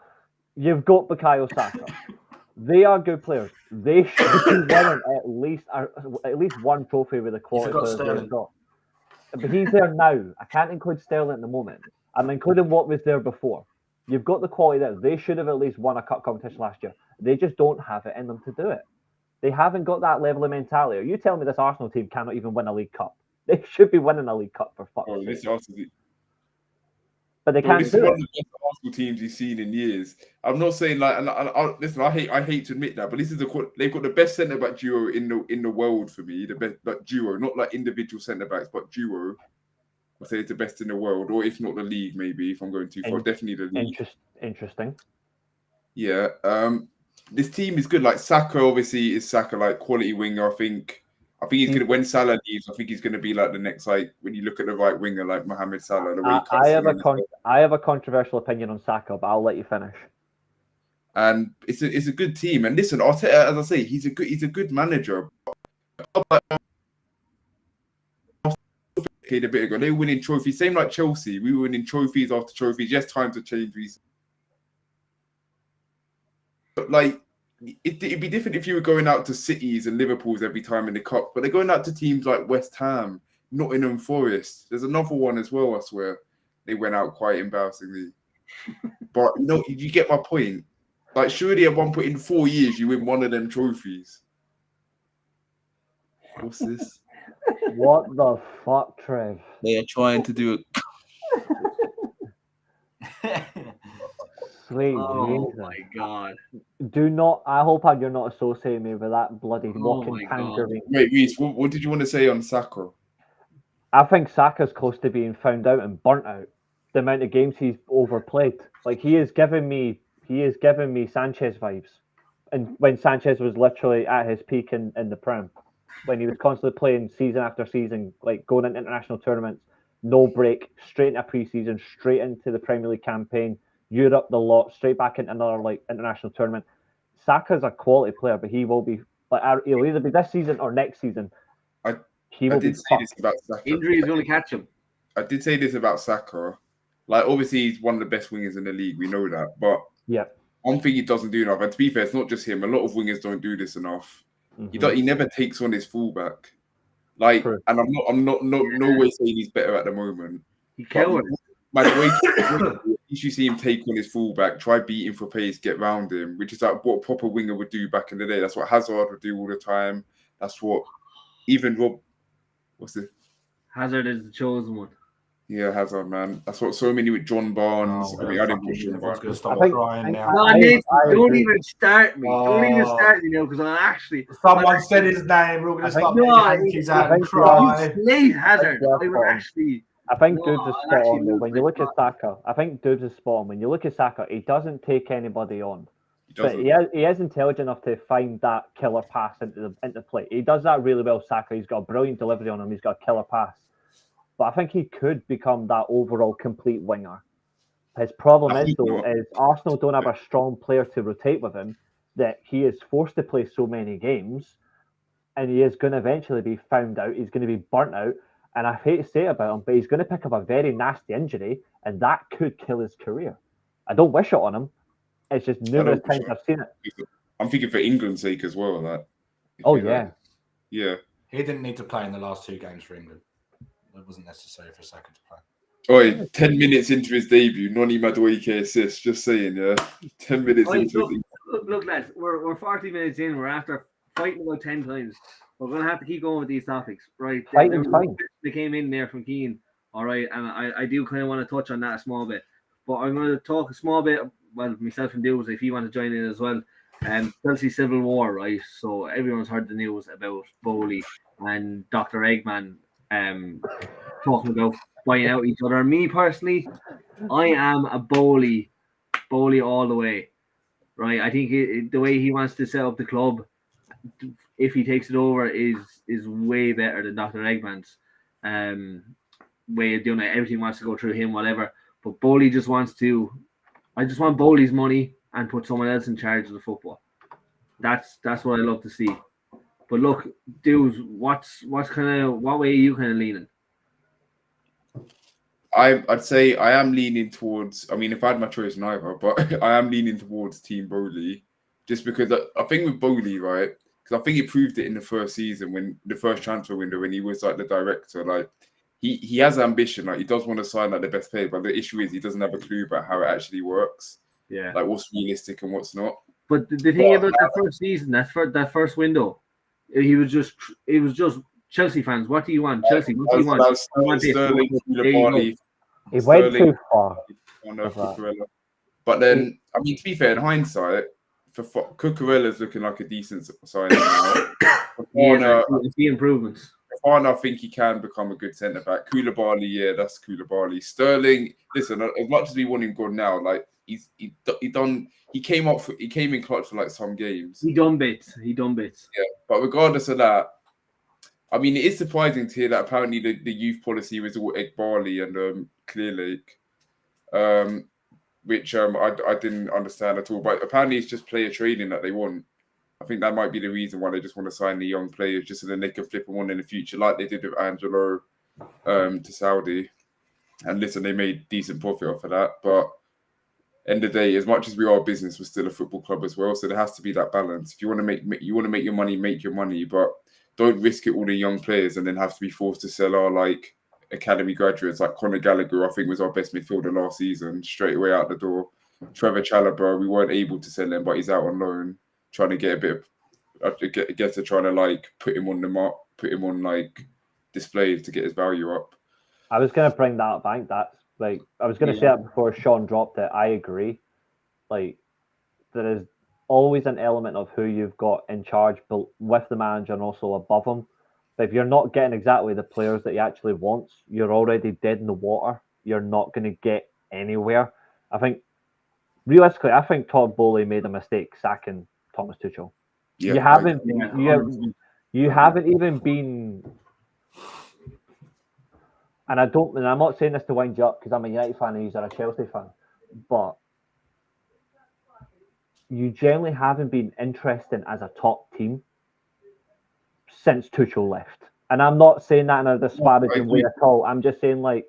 You've got Bukayo Saka. They are good players. They should be winning at least one trophy with the quality players they've got. But he's there now. I can't include Sterling at the moment. I'm including what was there before. You've got the quality there. They should have at least won a cup competition last year. They just don't have it in them to do it. They haven't got that level of mentality. Are you telling me this Arsenal team cannot even win a League Cup? They should be winning a League Cup for fuck's sake. But they can't do it. This is one of the best Arsenal teams you've seen in years. I'm not saying like, listen, I hate to admit that, but this is they've got the best centre back duo in the world for me. The best like duo, not like individual centre backs, but duo. I say it's the best in the world, or if not the league, maybe if I'm going too far, definitely the league. Interesting. Yeah. This team is good. Like Saka, obviously, is Saka like quality winger. I think he's gonna when Salah leaves. I think he's gonna be like the next like when you look at the right winger like Mohamed Salah. I have a controversial opinion on Saka, but I'll let you finish. And it's a good team. And listen, Arteta, as I say, he's a good manager. A bit ago, they were winning trophies. Same like Chelsea, we were winning trophies after trophies. Yes, times have changed recently. But like, it'd be different if you were going out to Cities and Liverpools every time in the cup. But they're going out to teams like West Ham, Nottingham Forest. There's another one as well. I swear they went out quite embarrassingly. But you get my point. Like, surely at one point in 4 years you win one of them trophies. What's this? What the fuck, Trev? They are trying to do it. Sweet Jesus. my God. Do not, I hope you're not associating me with that bloody walking tangerine. Wait, Reece, what did you want to say on Saka? I think Saka's close to being found out and burnt out. The amount of games he's overplayed. Like, he is giving me Sanchez vibes. And when Sanchez was literally at his peak in the Prem. When he was constantly playing season after season, like going into international tournaments, no break, straight into pre-season, straight into the Premier League campaign, Europe, the lot, straight back into another like international tournament. Saka's a quality player, but he will be like he'll either be this season or next season. I did say this about Saka. Injury is going to catch him. I did say this about Saka. Like, obviously, he's one of the best wingers in the league. We know that. But one thing he doesn't do enough, and to be fair, it's not just him. A lot of wingers don't do this enough. He never takes on his fullback. Like, and I'm not no way saying he's better at the moment. He killed him. By the way, you see him take on his fullback, try beating for pace, get round him, which is like what a proper winger would do back in the day. That's what Hazard would do all the time. That's what even Rob. What's it? Hazard is the chosen one. Yeah, Hazard, man. That's what so many with John Barnes. I mean, everyone's going to stop crying now. No, Nick, don't even start me. Don't even start me now, because I actually. Someone said his name. We're going to stop making hankies out and cry. Slay Hazard. I think Dubes is spot on though. When you look at Saka, I think Dubes is spot on. When you look at Saka, he doesn't take anybody on. But he is intelligent enough to find that killer pass into play. He does that really well, Saka. He's got a brilliant delivery on him. He's got a killer pass. But I think he could become that overall complete winger. His problem is Arsenal don't have a strong player to rotate with him, that he is forced to play so many games, and he is going to eventually be found out. He's going to be burnt out. And I hate to say it about him, but he's going to pick up a very nasty injury, and that could kill his career. I don't wish it on him. It's just numerous times I've seen it. I'm thinking for England's sake as well. Yeah. He didn't need to play in the last 2 games for England. It wasn't necessary for Saka to play. Oh, 10 minutes into his debut, Noni Madueke assist. Just saying, 10 minutes into it. Look, lads, we're 40 minutes in. We're after fighting about 10 times. We're going to have to keep going with these topics, right? They came in there from Keane, all right, and I do kind of want to touch on that a small bit. But I'm going to talk a small bit, well, myself and Dewes, if you want to join in as well. Chelsea Civil War, right? So everyone's heard the news about Bowley and Dr. Eggman talking about buying out each other. Me personally, I am a Bowley all the way, right? I think the way he wants to set up the club, if he takes it over, is way better than Dr. Eggman's way of doing it. Everything wants to go through him, whatever. But Bowley just wants to. I just want Bowley's money and put someone else in charge of the football. That's what I love to see. But look, dudes, what way are you kind of leaning? I'd say I am leaning towards. I mean, if I had my choice, neither, but I am leaning towards Team Bowley, just because I think with Bowley, right? Because I think he proved it in the first season, when the first transfer window, when he was like the director. Like he has ambition, like he does want to sign like the best player, but the issue is he doesn't have a clue about how it actually works. Yeah, like what's realistic and what's not. But the thing about that first season, that first window, it was just Chelsea fans. What do you want, Chelsea? What do you want? Sterling, he went too far. But then, I mean, to be fair, in hindsight, Cucurella's looking like a decent signing. The improvements. I think he can become a good centre back. Koulibaly, that's Koulibaly. Sterling, listen, as much as we want him gone now, like he came in clutch for like some games. He done bits. Yeah, but regardless of that, I mean, it is surprising to hear that apparently the youth policy was all Egg Barley and Clear Lake, which I didn't understand at all. But apparently it's just player trading that they want. I think that might be the reason why they just want to sign the young players, just so then they can flip them on in the future, like they did with Angelo to Saudi. And listen, they made decent profit off of that. But end of the day, as much as we are a business, we're still a football club as well. So there has to be that balance. If you want to make your money, but don't risk it all in young players and then have to be forced to sell our like academy graduates. Like Conor Gallagher, I think was our best midfielder last season, straight away out the door. Trevor Chalobah, we weren't able to sell him, but he's out on loan, trying to get a bit of trying to like put him on the mark, put him on like display to get his value up. I was going to bring that back. That's like I was going to say it before Sean dropped it. I agree. Like there is always an element of who you've got in charge, but with the manager and also above him. But if you're not getting exactly the players that he actually wants, you're already dead in the water. You're not going to get anywhere. I think realistically, Todd Bowley made a mistake sacking Thomas Tuchel. Yeah, you haven't even been. And I'm not saying this to wind you up because I'm a United fan and you're a Chelsea fan, but you generally haven't been interesting as a top team since Tuchel left. And I'm not saying that in a disparaging way at all. I'm just saying, like,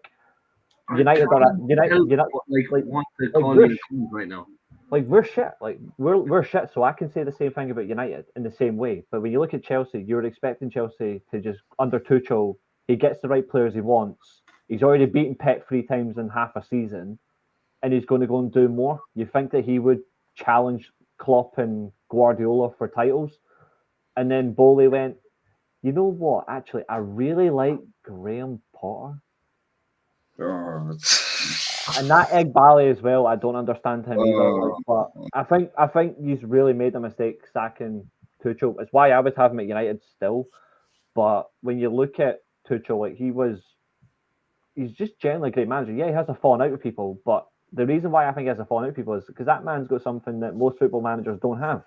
United are want to call you right now. Like we're shit. Like we're shit. So I can say the same thing about United in the same way. But when you look at Chelsea, you're expecting Chelsea to just under Tuchel. He gets the right players he wants. He's already beaten Pep 3 times in half a season, and he's going to go and do more. You think that he would challenge Klopp and Guardiola for titles, and then Bowley went, you know what? Actually, I really like Graham Potter. Oh. And that Egg Bally as well, I don't understand him either. But I think he's really made a mistake sacking Tuchel. It's why I would have him at United still. But when you look at Tuchel, like he's just generally a great manager. Yeah, he has a falling out with people, but the reason why I think he has a falling out with people is because that man's got something that most football managers don't have.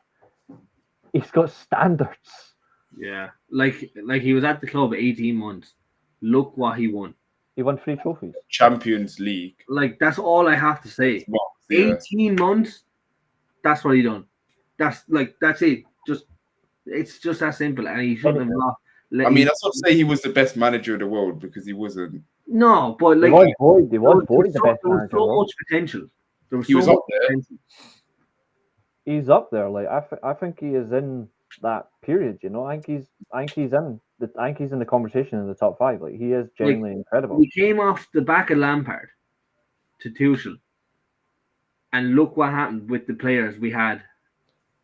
He's got standards. Yeah, like he was at the club 18 months. Look what he won. He won 3 trophies. Champions League. Like, that's all I have to say. 18 months, that's what he done. That's it. It's just that simple. And he shouldn't have lost. I mean, that's not to say he was the best manager in the world, because he wasn't. No, but like he was voted the best manager. There was so much potential. He was up there. He's up there. Like I think he is in that period. You know, I think he's in the conversation in the top 5. Like, he is genuinely incredible. He came off the back of Lampard to Tuchel, and look what happened with the players we had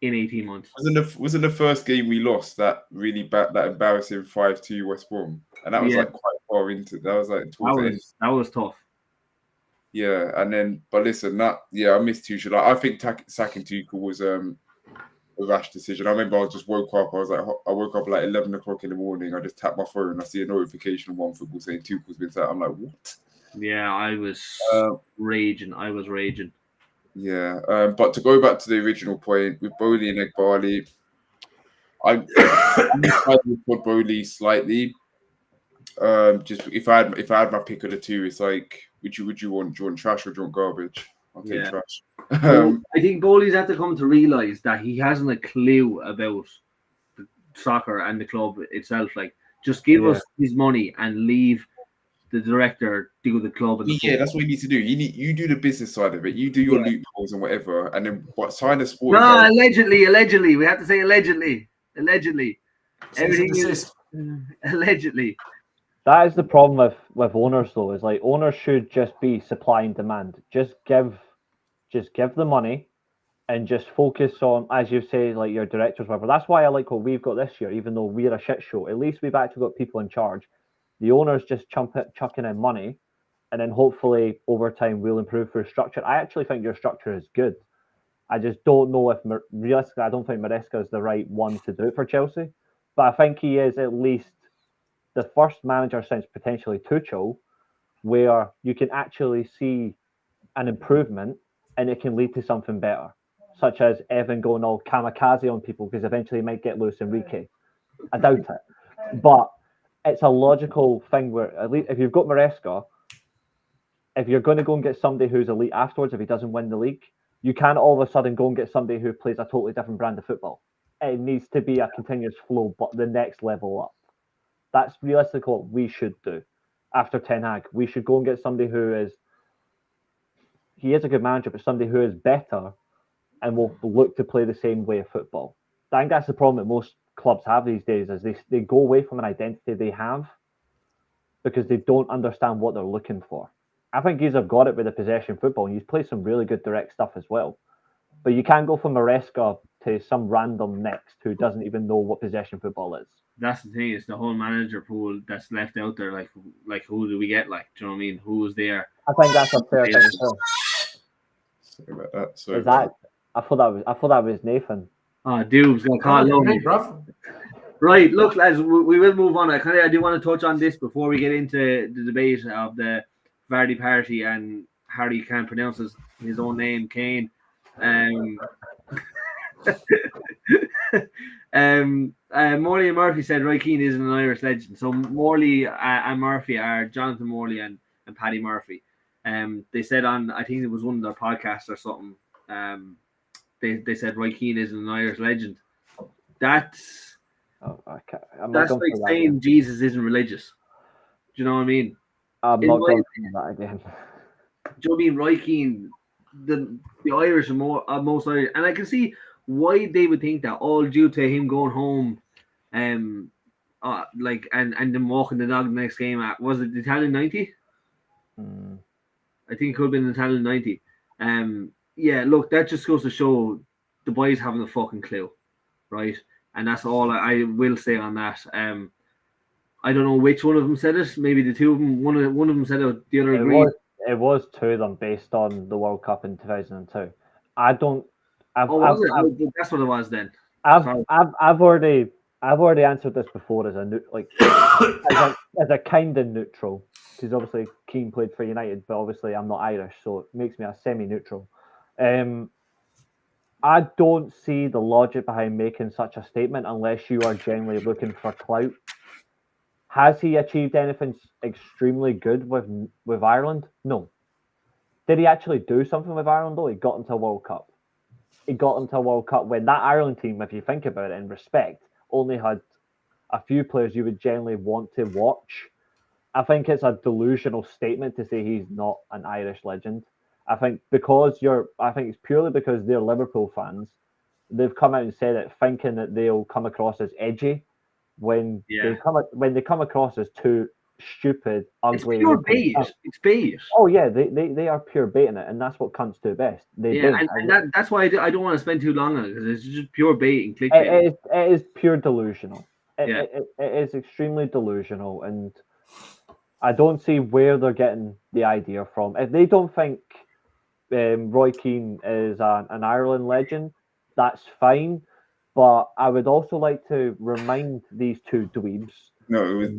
in 18 months. Wasn't the first game we lost that really bad, that embarrassing 5-2 West Brom, and that was like quite far into. That was like that was tough. Yeah, and then but listen, I miss Tuchel. Like, I think sacking Tuchel was a rash decision. I remember I just woke up. I woke up at like 11 o'clock in the morning. I just tapped my phone. I see a notification on OneFootball saying Tuchel's been sacked. I'm like, what? Yeah, I was raging. Yeah, but to go back to the original point with Bowley and Egbali, I would put Bowley slightly. Just if I had my pick of the two, it's like, would you want trash or do you want garbage? I'll take trash. I think Bowley's had to come to realise that he hasn't a clue about the soccer and the club itself. Like, just give us his money and leave the director do the club. And the that's what you need to do. You do the business side of it. You do your loopholes and whatever, and then sign a sport. No, allegedly. We have to say allegedly. Everything is allegedly. That is the problem with owners, though. Is like, owners should just be supply and demand. Just give the money, and just focus on, as you say, like your directors, whatever. That's why I like what we've got this year. Even though we're a shit show, at least we've actually got people in charge. The owners just chucking in money, and then hopefully over time we'll improve through structure. I actually think your structure is good. I just don't know if realistically, I don't think Maresca is the right one to do it for Chelsea, but I think he is at least the first manager since potentially Tuchel where you can actually see an improvement and it can lead to something better, such as Evan going all kamikaze on people because eventually he might get Luis Enrique. I doubt it, but it's a logical thing where, at least if you've got Maresca, if you're going to go and get somebody who's elite afterwards, if he doesn't win the league, you can't all of a sudden go and get somebody who plays a totally different brand of football. It needs to be a continuous flow, but the next level up. That's realistically what we should do after Ten Hag. We should go and get somebody he is a good manager, but somebody who is better and will look to play the same way of football. I think that's the problem that most clubs have these days, is they go away from an identity they have because they don't understand what they're looking for. I think he's got it with the possession football, and he's played some really good direct stuff as well. But you can't go from Maresca to some random next who doesn't even know what possession football is. That's the thing, it's the whole manager pool that's left out there. Like who do we get? Like, do you know what I mean? Who was there? I think that's a fair thing as well. Sorry about that. I thought that was Nathan. Oh, dude's gonna call it me, bro. Right, look, lads, we will move on. I do want to touch on this before we get into the debate of the Vardy party and Harry can't pronounce his own name, Kane. Morley and Murphy said Roy Keane isn't an Irish legend. So Morley and Murphy are Jonathan Morley and Paddy Murphy. They said on, I think it was one of their podcasts or something, they said Roy Keane isn't an Irish legend. That's like saying Jesus isn't religious. Do you know what I mean? I'm In not my going to do that again. Do you know what I mean? Roy Keane, the Irish are most Irish, and I can see why they would think that, all due to him going home, like and then walking the dog the next game. Was it the Italian 90? Mm. I think it could have been the Italian 90. Yeah, look, that just goes to show the boys having a fucking clue, right? And that's all I will say on that. I don't know which one of them said it. Maybe the two of them. One of them said it. The other agreed. It was two of them based on the World Cup in 2002. I don't. Was it? That's what it was then. I've already answered this before as a kind of neutral, because obviously Keane played for United, but obviously I'm not Irish, so it makes me a semi-neutral. I don't see the logic behind making such a statement unless you are genuinely looking for clout. Has he achieved anything extremely good with Ireland? No. Did he actually do something with Ireland though? He got into a World Cup. He got into a World Cup when that Ireland team, if you think about it in respect, only had a few players you would generally want to watch. I think it's a delusional statement to say he's not an Irish legend. I think it's purely because they're Liverpool fans. They've come out and said it thinking that they'll come across as edgy when they come across as too stupid, ugly. It's pure bait. It's bait. Oh yeah, they are pure baiting it, and that's what cunts do best. That's why I don't want to spend too long on it, because it's just pure bait and clickbait. It is pure delusional. It is extremely delusional, and I don't see where they're getting the idea from. If they don't think Roy Keane is an Ireland legend, that's fine. But I would also like to remind these two dweebs. No, it was.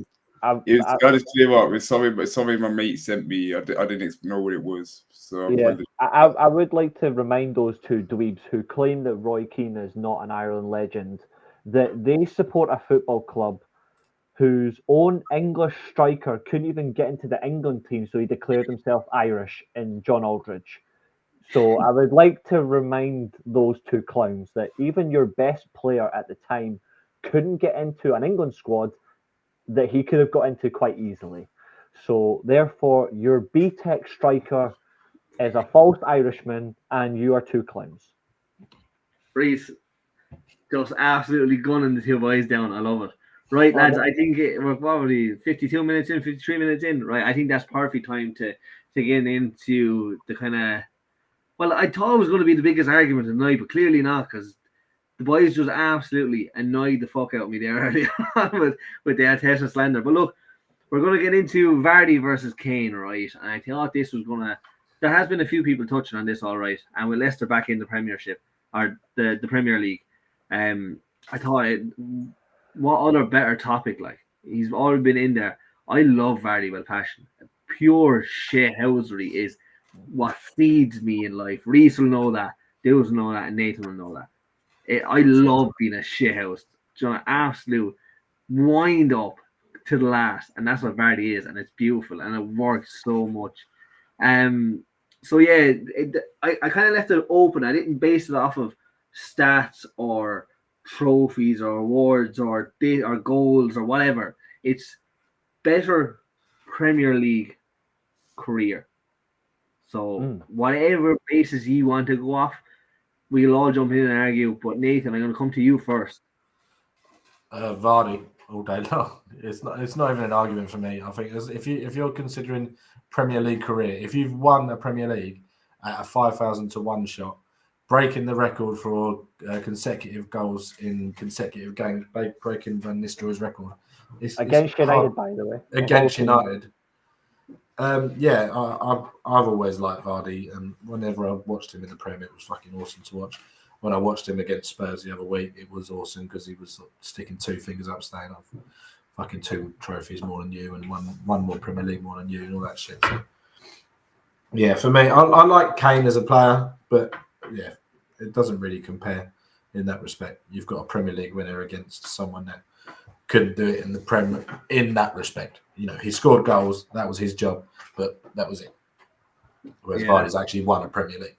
I just clear up with something my mate sent me. I didn't know what it was. So I would like to remind those two dweebs who claim that Roy Keane is not an Ireland legend that they support a football club whose own English striker couldn't even get into the England team, so he declared himself Irish in John Aldridge. So I would like to remind those two clowns that even your best player at the time couldn't get into an England squad that he could have got into quite easily. So therefore, your B-Tech striker is a false Irishman, and you are two clowns. Reese, just absolutely gunning the two boys down. I love it. Right, lads, I think we're probably 52 minutes in, 53 minutes in. Right, I think that's perfect time to get into the kind of... Well, I thought it was going to be the biggest argument of the night, but clearly not, because the boys just absolutely annoyed the fuck out of me there earlier on with the Arteta slander. But look, we're going to get into Vardy versus Kane, right? And I thought this was going to... There has been a few people touching on this, all right, and with Leicester back in the Premiership, or the Premier League, I thought, what other better topic? Like, he's already been in there. I love Vardy with passion. Pure shithousery is what feeds me in life. Reese will know that, Dils will know that, and Nathan will know that. I love being a shithouse. Absolute wind up to the last, and that's what Vardy is, and it's beautiful, and it works so much. So yeah, I kind of left it open. I didn't base it off of stats or trophies or awards or goals or whatever. It's better Premier League career. So whatever basis you want to go off, we'll all jump in and argue. But Nathan, I'm going to come to you first. Vardy all day long. It's not even an argument for me. I think if you're considering Premier League career, if you've won a Premier League at a 5,000 to 1 shot, breaking the record for consecutive goals in consecutive games, breaking Van Nistelrooy's record. Against United, by the way. Against United. I've always liked Vardy, and whenever I watched him in the Premier, it was fucking awesome to watch. When I watched him against Spurs the other week, it was awesome because he was sticking two fingers up, saying, "I've fucking 2 trophies more than you, and one more Premier League more than you," and all that shit. So, yeah, for me, I like Kane as a player, but yeah, it doesn't really compare in that respect. You've got a Premier League winner against someone that couldn't do it in the Premier in that respect. You know, he scored goals, that was his job, but that was it. Whereas Vardy's actually won a Premier League.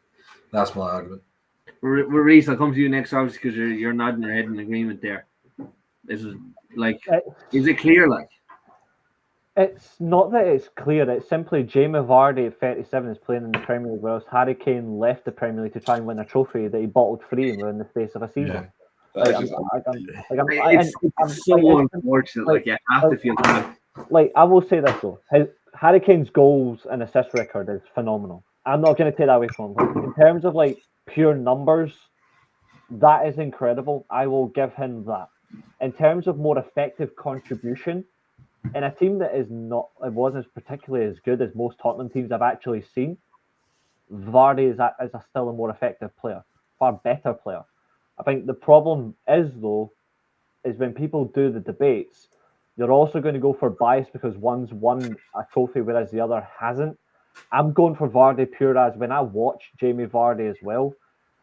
That's my argument. Reese, I'll come to you next, obviously, because you're nodding your head in agreement there. This is like, is it clear? Like, It's not that it's clear. It's simply Jamie Vardy at 37 is playing in the Premier League, whereas Harry Kane left the Premier League to try and win a trophy that he bottled free within the space of a season. That's Like, just It's so unfortunate. Like, you have to feel bad. Like, I will say this though, Harry Kane's goals and assist record is phenomenal. I'm not going to take that away from him. Like, in terms of like pure numbers, that is incredible. I will give him that. In terms of more effective contribution, in a team that it wasn't particularly as good as most Tottenham teams I've actually seen, Vardy is still a more effective player, far better player. I think the problem is when people do the debates, you're also going to go for bias because one's won a trophy whereas the other hasn't. I'm going for Vardy pure as when I watch Jamie Vardy as well,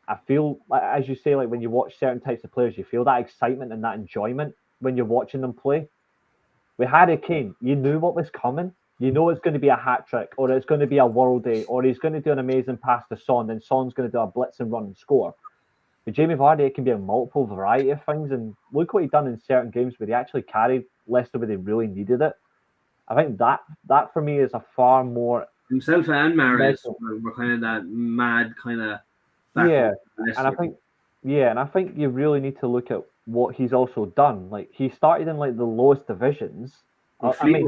I feel, like, as you say, like when you watch certain types of players, you feel that excitement and that enjoyment when you're watching them play. With Harry Kane, you knew what was coming. You know it's going to be a hat trick, or it's going to be a worldie, or he's going to do an amazing pass to Son, and Son's going to do a blitz and run and score. With Jamie Vardy, it can be a multiple variety of things, and look what he done in certain games where he actually carried Leicester where they really needed it. I think that for me is a far more himself and Marius were kind of that mad kind of. And I think you really need to look at what he's also done. Like, he started in like the lowest divisions. I mean,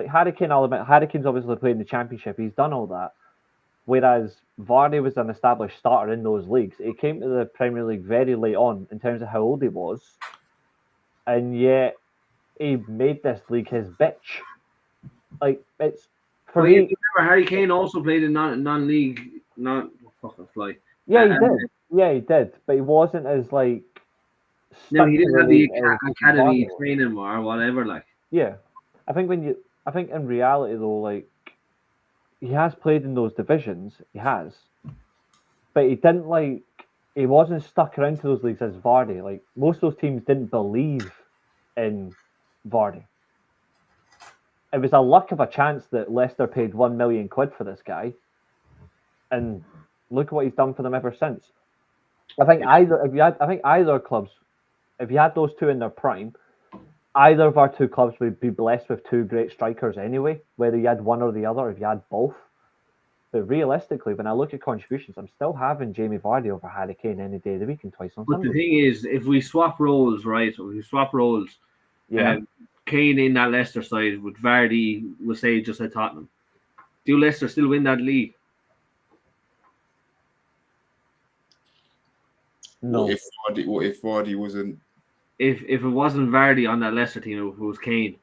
Harry Kane, I'll admit, Harry Kane's obviously played in the Championship. He's done all that. Whereas Vardy was an established starter in those leagues. He came to the Premier League very late on in terms of how old he was. And yet he made this league his bitch. Like, it's for me. Remember, Harry Kane also played in non-league, not fucking fly. Yeah, he did. Yeah, he did. But he wasn't as like. No, he didn't have the academy training or whatever. Like, yeah, I think in reality though, like, he has played in those divisions. He has, but he didn't like. He wasn't stuck around to those leagues as Vardy. Like, most of those teams didn't believe in Vardy. It was a luck of a chance that Leicester paid £1 million for this guy, and look what he's done for them ever since. I think either clubs, if you had those two in their prime, either of our two clubs would be blessed with two great strikers anyway, whether you had one or the other, if you had both. But realistically, when I look at contributions, I'm still having Jamie Vardy over Harry Kane any day of the week and twice on Sunday. But the thing is, if we swap roles, right? Kane in that Leicester side with Vardy, we'll say just at Tottenham. Do Leicester still win that league? No. What if Vardy wasn't? If it wasn't Vardy on that Leicester team, if it was Kane.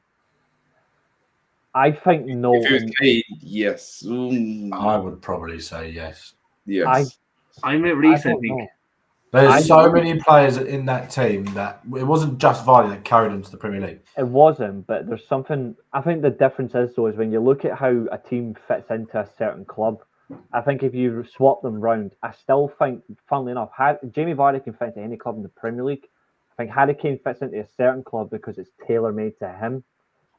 I think no. If it was Kane, yes. I would probably say yes. Yes. I'm at Reece, I think. There's so many players in that team that it wasn't just Vardy that carried them to the Premier League. It wasn't, but there's something. I think the difference is though is when you look at how a team fits into a certain club. I think if you swap them round, I still think, funnily enough, Jamie Vardy can fit into any club in the Premier League. I think Harry Kane fits into a certain club because it's tailor-made to him.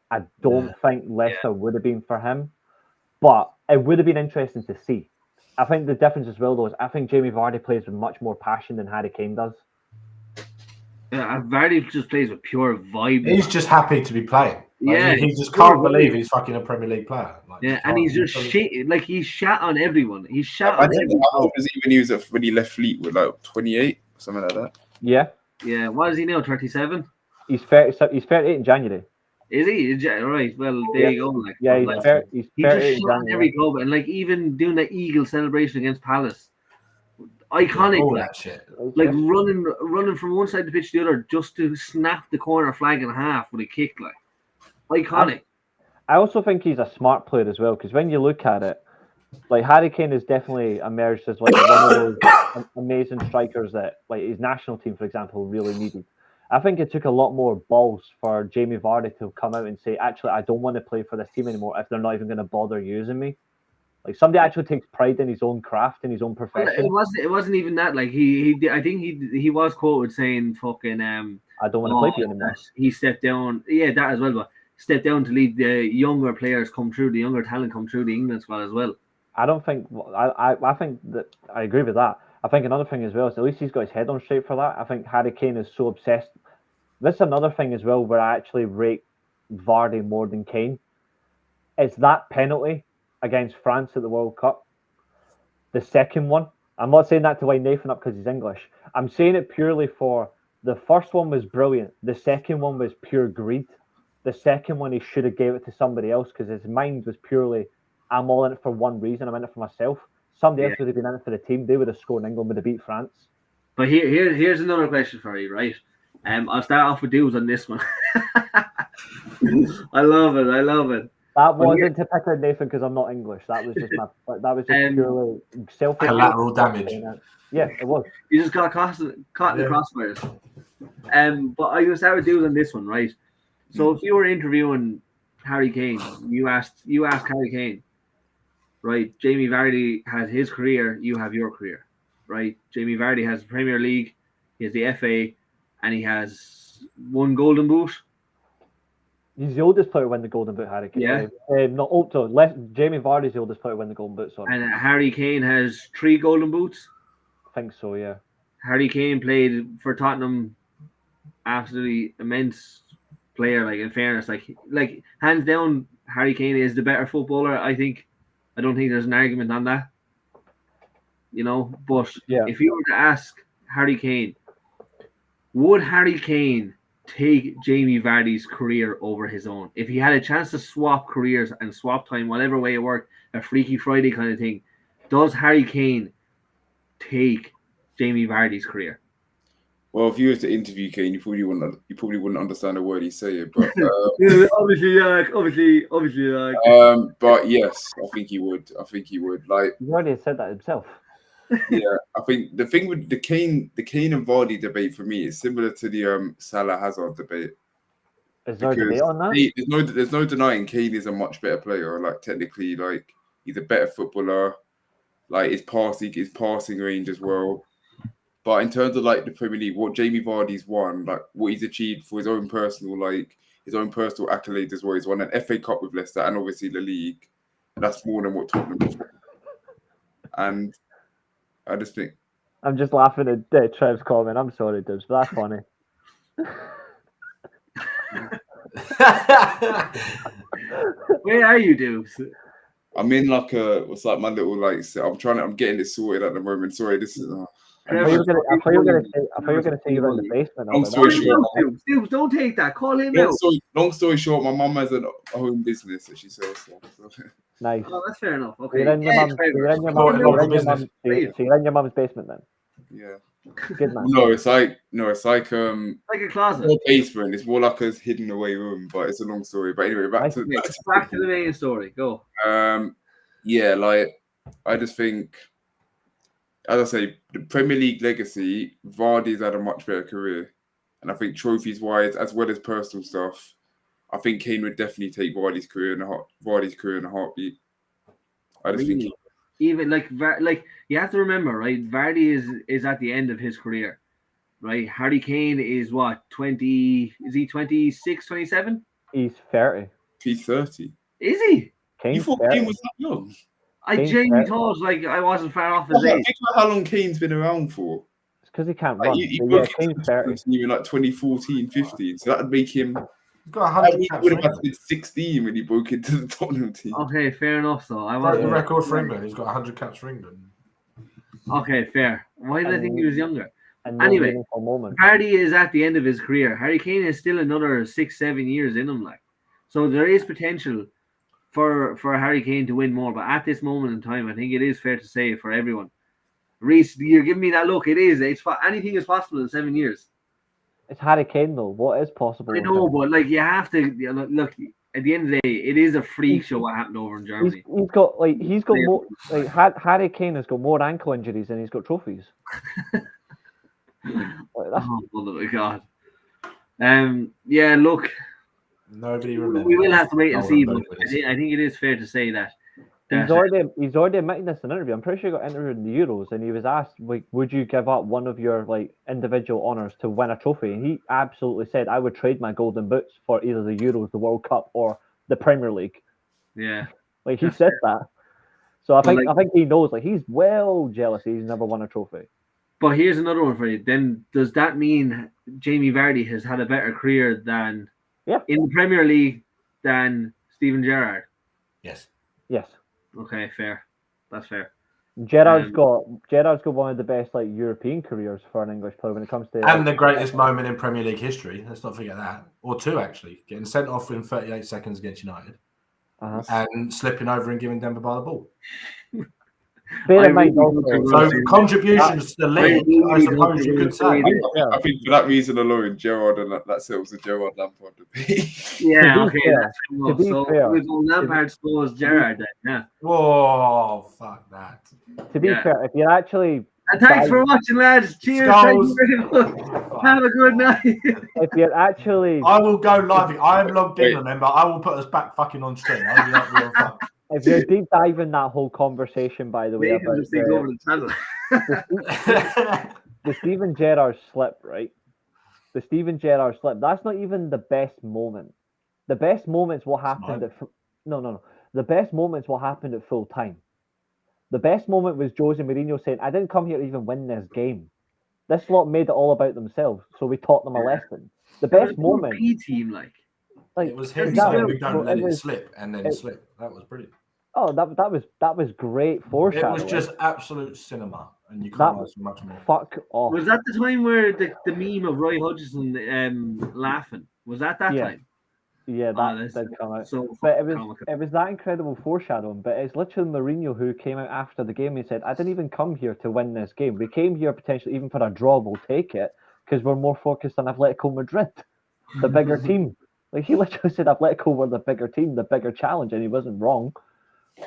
I don't think Leicester would have been for him, but it would have been interesting to see. I think the difference as well, though, is I think Jamie Vardy plays with much more passion than Harry Kane does. Yeah, Vardy just plays with pure vibe. He's just happy to be playing. Like, he just can't believe he's fucking a Premier League player. Like, and he's just shit. Like, he's shat on everyone. He's shat on everyone. How old was he when he left Fleetwood? Like 28, something like that. Yeah. Yeah. What is he now? 37. He's 38 in January. Is he? All right. Well, there you go. Like, yeah, he's 38 in January. Every club, and like even doing the Eagle celebration against Palace, iconic. All that shit. Like running from one side of the pitch to the other just to snap the corner flag in half with a kick. Like, iconic. I also think he's a smart player as well, because when you look at it, like, Harry Kane has definitely emerged as like one of those amazing strikers that, like, his national team, for example, really needed. I think it took a lot more balls for Jamie Vardy to come out and say, actually, I don't want to play for this team anymore if they're not even going to bother using me. Like, somebody actually takes pride in his own craft and his own profession. It wasn't even that. Like, I think he was quoted saying, "Fucking I don't want to play for you anymore." He stepped down. Yeah, that as well, but stepped down to lead the younger players come through, the younger talent come through the England squad as well. I don't think. I think that I agree with that. I think another thing as well is at least he's got his head on straight for that. I think Harry Kane is so obsessed. This is another thing as well where I actually rate Vardy more than Kane. It's that penalty against France at the World Cup. The second one, I'm not saying that to wind Nathan up because he's English. I'm saying it purely for the first one was brilliant. The second one was pure greed. The second one, he should have gave it to somebody else because his mind was purely, I'm all in it for one reason. I'm in it for myself. Somebody else would have been in it for the team. They would have scored and England would have beat France. But here's another question for you, right? I'll start off with dudes on this one. I love it. That wasn't to pick on Nathan because I'm not English. That was just purely selfish. Collateral damage. Yeah, it was. You just got caught in the crossfires. But I'm gonna start with dudes on this one, right? So if you were interviewing Harry Kane, you asked Harry Kane, right? Jamie Vardy has his career, you have your career, right? Jamie Vardy has the Premier League, he has the FA, and he has one Golden Boot. He's the oldest player to win the Golden Boot, Harry Kane. Yeah. Jamie Vardy's the oldest player to win the Golden Boot, sorry. And Harry Kane has 3 Golden Boots. I think so, yeah. Harry Kane played for Tottenham, absolutely immense player, like in fairness. Like hands down, Harry Kane is the better footballer, I think. I don't think there's an argument on that. You know, but if you were to ask Harry Kane, would Harry Kane take Jamie Vardy's career over his own? If he had a chance to swap careers and swap time, whatever way it worked, a Freaky Friday kind of thing, does Harry Kane take Jamie Vardy's career? Well, if you were to interview Kane, you probably wouldn't understand a word he's saying. But obviously. But yes, I think he would. Like, he already said that himself. Yeah, I think the thing with the Kane and Vardy debate for me is similar to the Salah Hazard debate. Is there a debate on that? There's no denying Kane is a much better player. Like technically, like he's a better footballer. Like his passing range as well. But in terms of like the Premier League, what Jamie Vardy's won, like what he's achieved for his own personal accolades as well. He's won an FA Cup with Leicester and obviously the league. That's more than what Tottenham has. And I just think I'm just laughing at Trev's comment. I'm sorry, Dibs, but that's funny. Where are you, Dibs? I'm in like my little like. I'm getting it sorted at the moment. Sorry, this is. I thought you were going to say you're in the basement. Long story short, Dibs, don't take that. Call him out. Long story short, my mum has a home business that she sells stuff. So. Nice. Oh, that's fair enough. Okay. You're in your mum's basement then. Yeah. Good man. No, it's like like a closet. No basement. It's more like a hidden away room, but it's a long story. But anyway, back to the main story. Go. Yeah, like I just think, as I say, the Premier League legacy, Vardy's had a much better career, and I think trophies wise, as well as personal stuff, I think Kane would definitely take Vardy's career in a heartbeat. I just think even like you have to remember, right? Vardy is at the end of his career, right? Harry Kane is what, 20? Is he 26, 27? He's 30. He's 30. Is he? You thought Kane was that young? I genuinely thought like I wasn't far off his age. Think about how long Kane's been around for. It's because he can't run. He broke Kane's 30. In like 2014, 15. So that would make him. He's got 100 caps. He would have been 16 when he broke into the Tottenham team. Okay, fair enough. So I was the record for England. He's got 100 caps for England. Okay, fair. Why did I think he was younger? Anyway, Vardy is at the end of his career. Harry Kane is still another 6-7 years in him, like. So there is potential for Harry Kane to win more, but at this moment in time, I think it is fair to say for everyone. Reece, you're giving me that look. It is. Anything is possible in 7 years. It's Harry Kane though. What is possible? I know, but like you have to look. At the end of the day, it is a freak show what happened over in Germany. He's got more. Like Harry Kane has got more ankle injuries than he's got trophies. Oh my God. Yeah. Look. Nobody remembers. We will have to wait and see, but I think it is fair to say that. He's already admitting this in an interview. I'm pretty sure he got interviewed in the Euros, and he was asked, like, would you give up one of your like individual honours to win a trophy? And he absolutely said, I would trade my golden boots for either the Euros, the World Cup, or the Premier League. Yeah, like he said that. So I think he knows, like, he's well jealous he's never won a trophy. But here's another one for you. Then does that mean Jamie Vardy has had a better career than in the Premier League than Steven Gerrard? Yes. Yes. Okay, fair. That's fair. Gerrard's got one of the best like European careers for an English player when it comes to And the greatest moment in Premier League history. Let's not forget that. Or two, actually. Getting sent off in 38 seconds against United. And slipping over and giving Denver by the ball. Bear in mind also, so contributions to the league, I suppose you could say. I think for that reason alone, Gerrard and that settles the Gerrard Lampard debate. Yeah, okay. To be fair, with Lampard scores Gerrard then, yeah. Whoa, fuck that. To be fair, if you're actually... And thanks for watching, lads. Cheers. Thank you very much. Have a good night. If you're actually... I will go live. I am logged in, remember. I will put us back fucking on stream. If you're deep diving that whole conversation, by the way, about the Steven Gerrard slip, right? The Steven Gerrard slip. That's not even the best moment. The best moments will happen at The best moments will happen at full time. The best moment was Jose Mourinho saying, "I didn't come here to even win this game. This lot made it all about themselves, so we taught them a lesson." The best moment. Team, like it was him saying, "We don't let it slip," and then slip. That was brilliant. Oh, that was great foreshadowing. It was just absolute cinema, and you can't ask much more. Fuck off. Was that the time where the meme of Roy Hodgson laughing? Was that time? Yeah, that did come out. But it was that incredible foreshadowing. But it's literally Mourinho who came out after the game and said, "I didn't even come here to win this game. We came here potentially even for a draw. We'll take it because we're more focused on Atletico Madrid, the bigger team." Like he literally said, Atletico were the bigger team, the bigger challenge, and he wasn't wrong.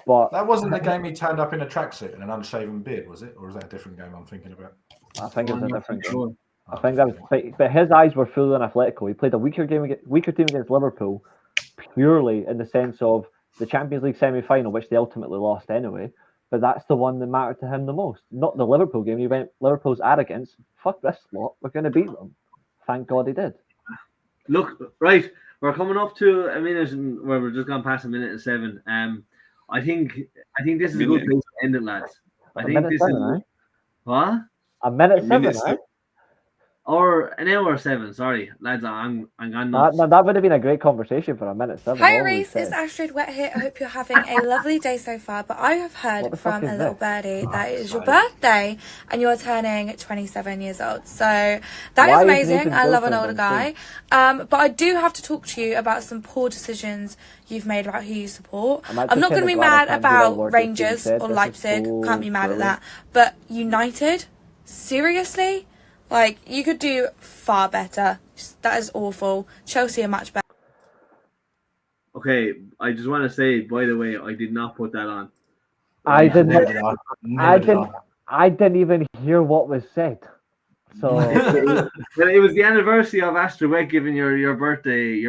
But that wasn't the game he turned up in a tracksuit and an unshaven beard, was it? Or is that a different game I'm thinking about? I think it's a different game. I think that was, but his eyes were full on Atletico. He played a weaker team against Liverpool, purely in the sense of the Champions League semi-final, which they ultimately lost anyway. But that's the one that mattered to him the most. Not the Liverpool game. He went Liverpool's arrogance. Fuck this lot. We're going to beat them. Thank God he did. Look, right, we're coming up to a minute, and we're just gone past a minute and 7. I think this is a good place to end it, lads. I think this is what? A minute 7, eh? Or an hour 7, sorry. Lads, I'm nuts. That would have been a great conversation for a minute 7. Hi Reese, it's Astrid Wet here. I hope you're having a lovely day so far, but I have heard from a little birdie that it is your birthday and you're turning 27 years old. So that is amazing. I love an older guy. But I do have to talk to you about some poor decisions you've made about who you support. I'm not going to be mad about Rangers or Leipzig. Can't be mad at that. But United? Seriously? Like, you could do far better. That is awful. Chelsea are much better. Okay, I just want to say, by the way, I did not put that on. I didn't even hear what was said. So it was the anniversary of Astrid Wet giving your birthday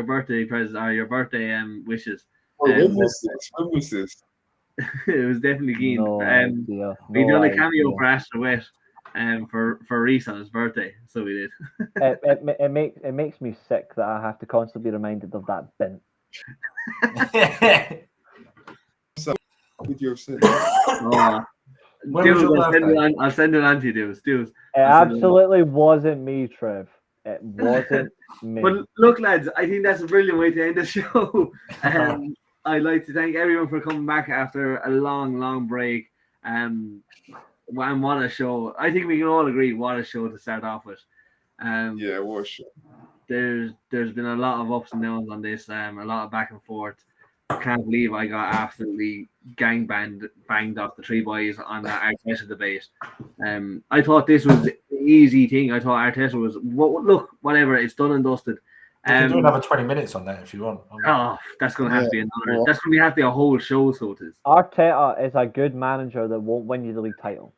present or your birthday wishes. When was this? It was definitely keen. We done a cameo for Astrid Wet. For Reese on his birthday, so we did. it makes me sick that I have to constantly be reminded of that bin. So, with your sin. I'll send it on to you, Dudes. It absolutely wasn't me, Trev. It wasn't me. But look, lads, I think that's a brilliant way to end the show. I'd like to thank everyone for coming back after a long break. And what a show. I think we can all agree what a show to start off with. Yeah, what a show. There's been a lot of ups and downs on this, a lot of back and forth. I can't believe I got absolutely banged off the 3 boys on that Arteta debate. I thought this was an easy thing. I thought Arteta was, whatever, it's done and dusted. You can do another 20 minutes on that if you want. Oh, that's going to have to be another. That's going to have to be a whole show, so it is. Arteta is a good manager that won't win you the league title.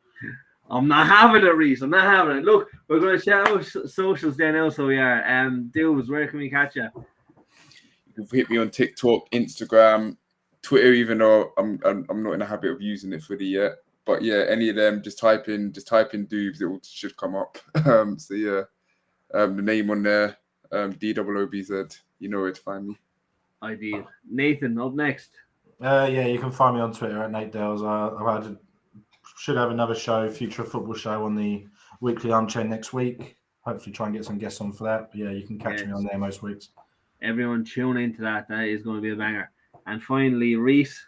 I'm not having it, Reese. I'm not having it. Look, we're going to shout out socials there now, so we are. Dudes, where can we catch you? You can hit me on TikTok, Instagram, Twitter, even though I'm not in the habit of using it fully yet. But yeah, any of them, just type in Doobs, it should come up. So yeah, the name on there, DOOBZ, you know where to find me. Ideal. Nathan, up next. Yeah, you can find me on Twitter at Nate Dales. I should have another show, Future Football Show, on the Weekly Armchair next week. Hopefully try and get some guests on for that. But yeah, you can catch me on there most weeks. Everyone tune into that. That is going to be a banger. And finally, Reese.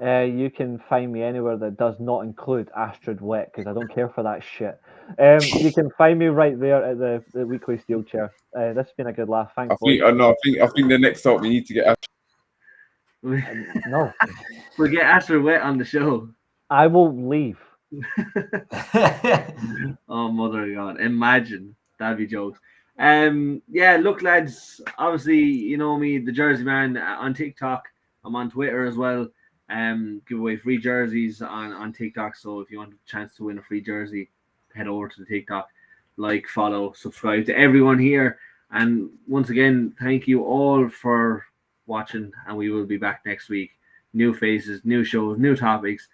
You can find me anywhere that does not include Astrid Wet because I don't care for that shit. You can find me right there at the Weekly Steel Chair. This has been a good laugh. Thanks, boys. I think the next stop we need to get. No, We'll get Astrid Wet on the show. I will leave. Oh, mother of God. Imagine. That'd be jokes. Yeah, look, lads, obviously, you know me, the Jersey Man on TikTok. I'm on Twitter as well. Give away free jerseys on TikTok. So if you want a chance to win a free jersey, head over to the TikTok. Like, follow, subscribe to everyone here. And once again, thank you all for watching. And we will be back next week. New faces, new shows, new topics.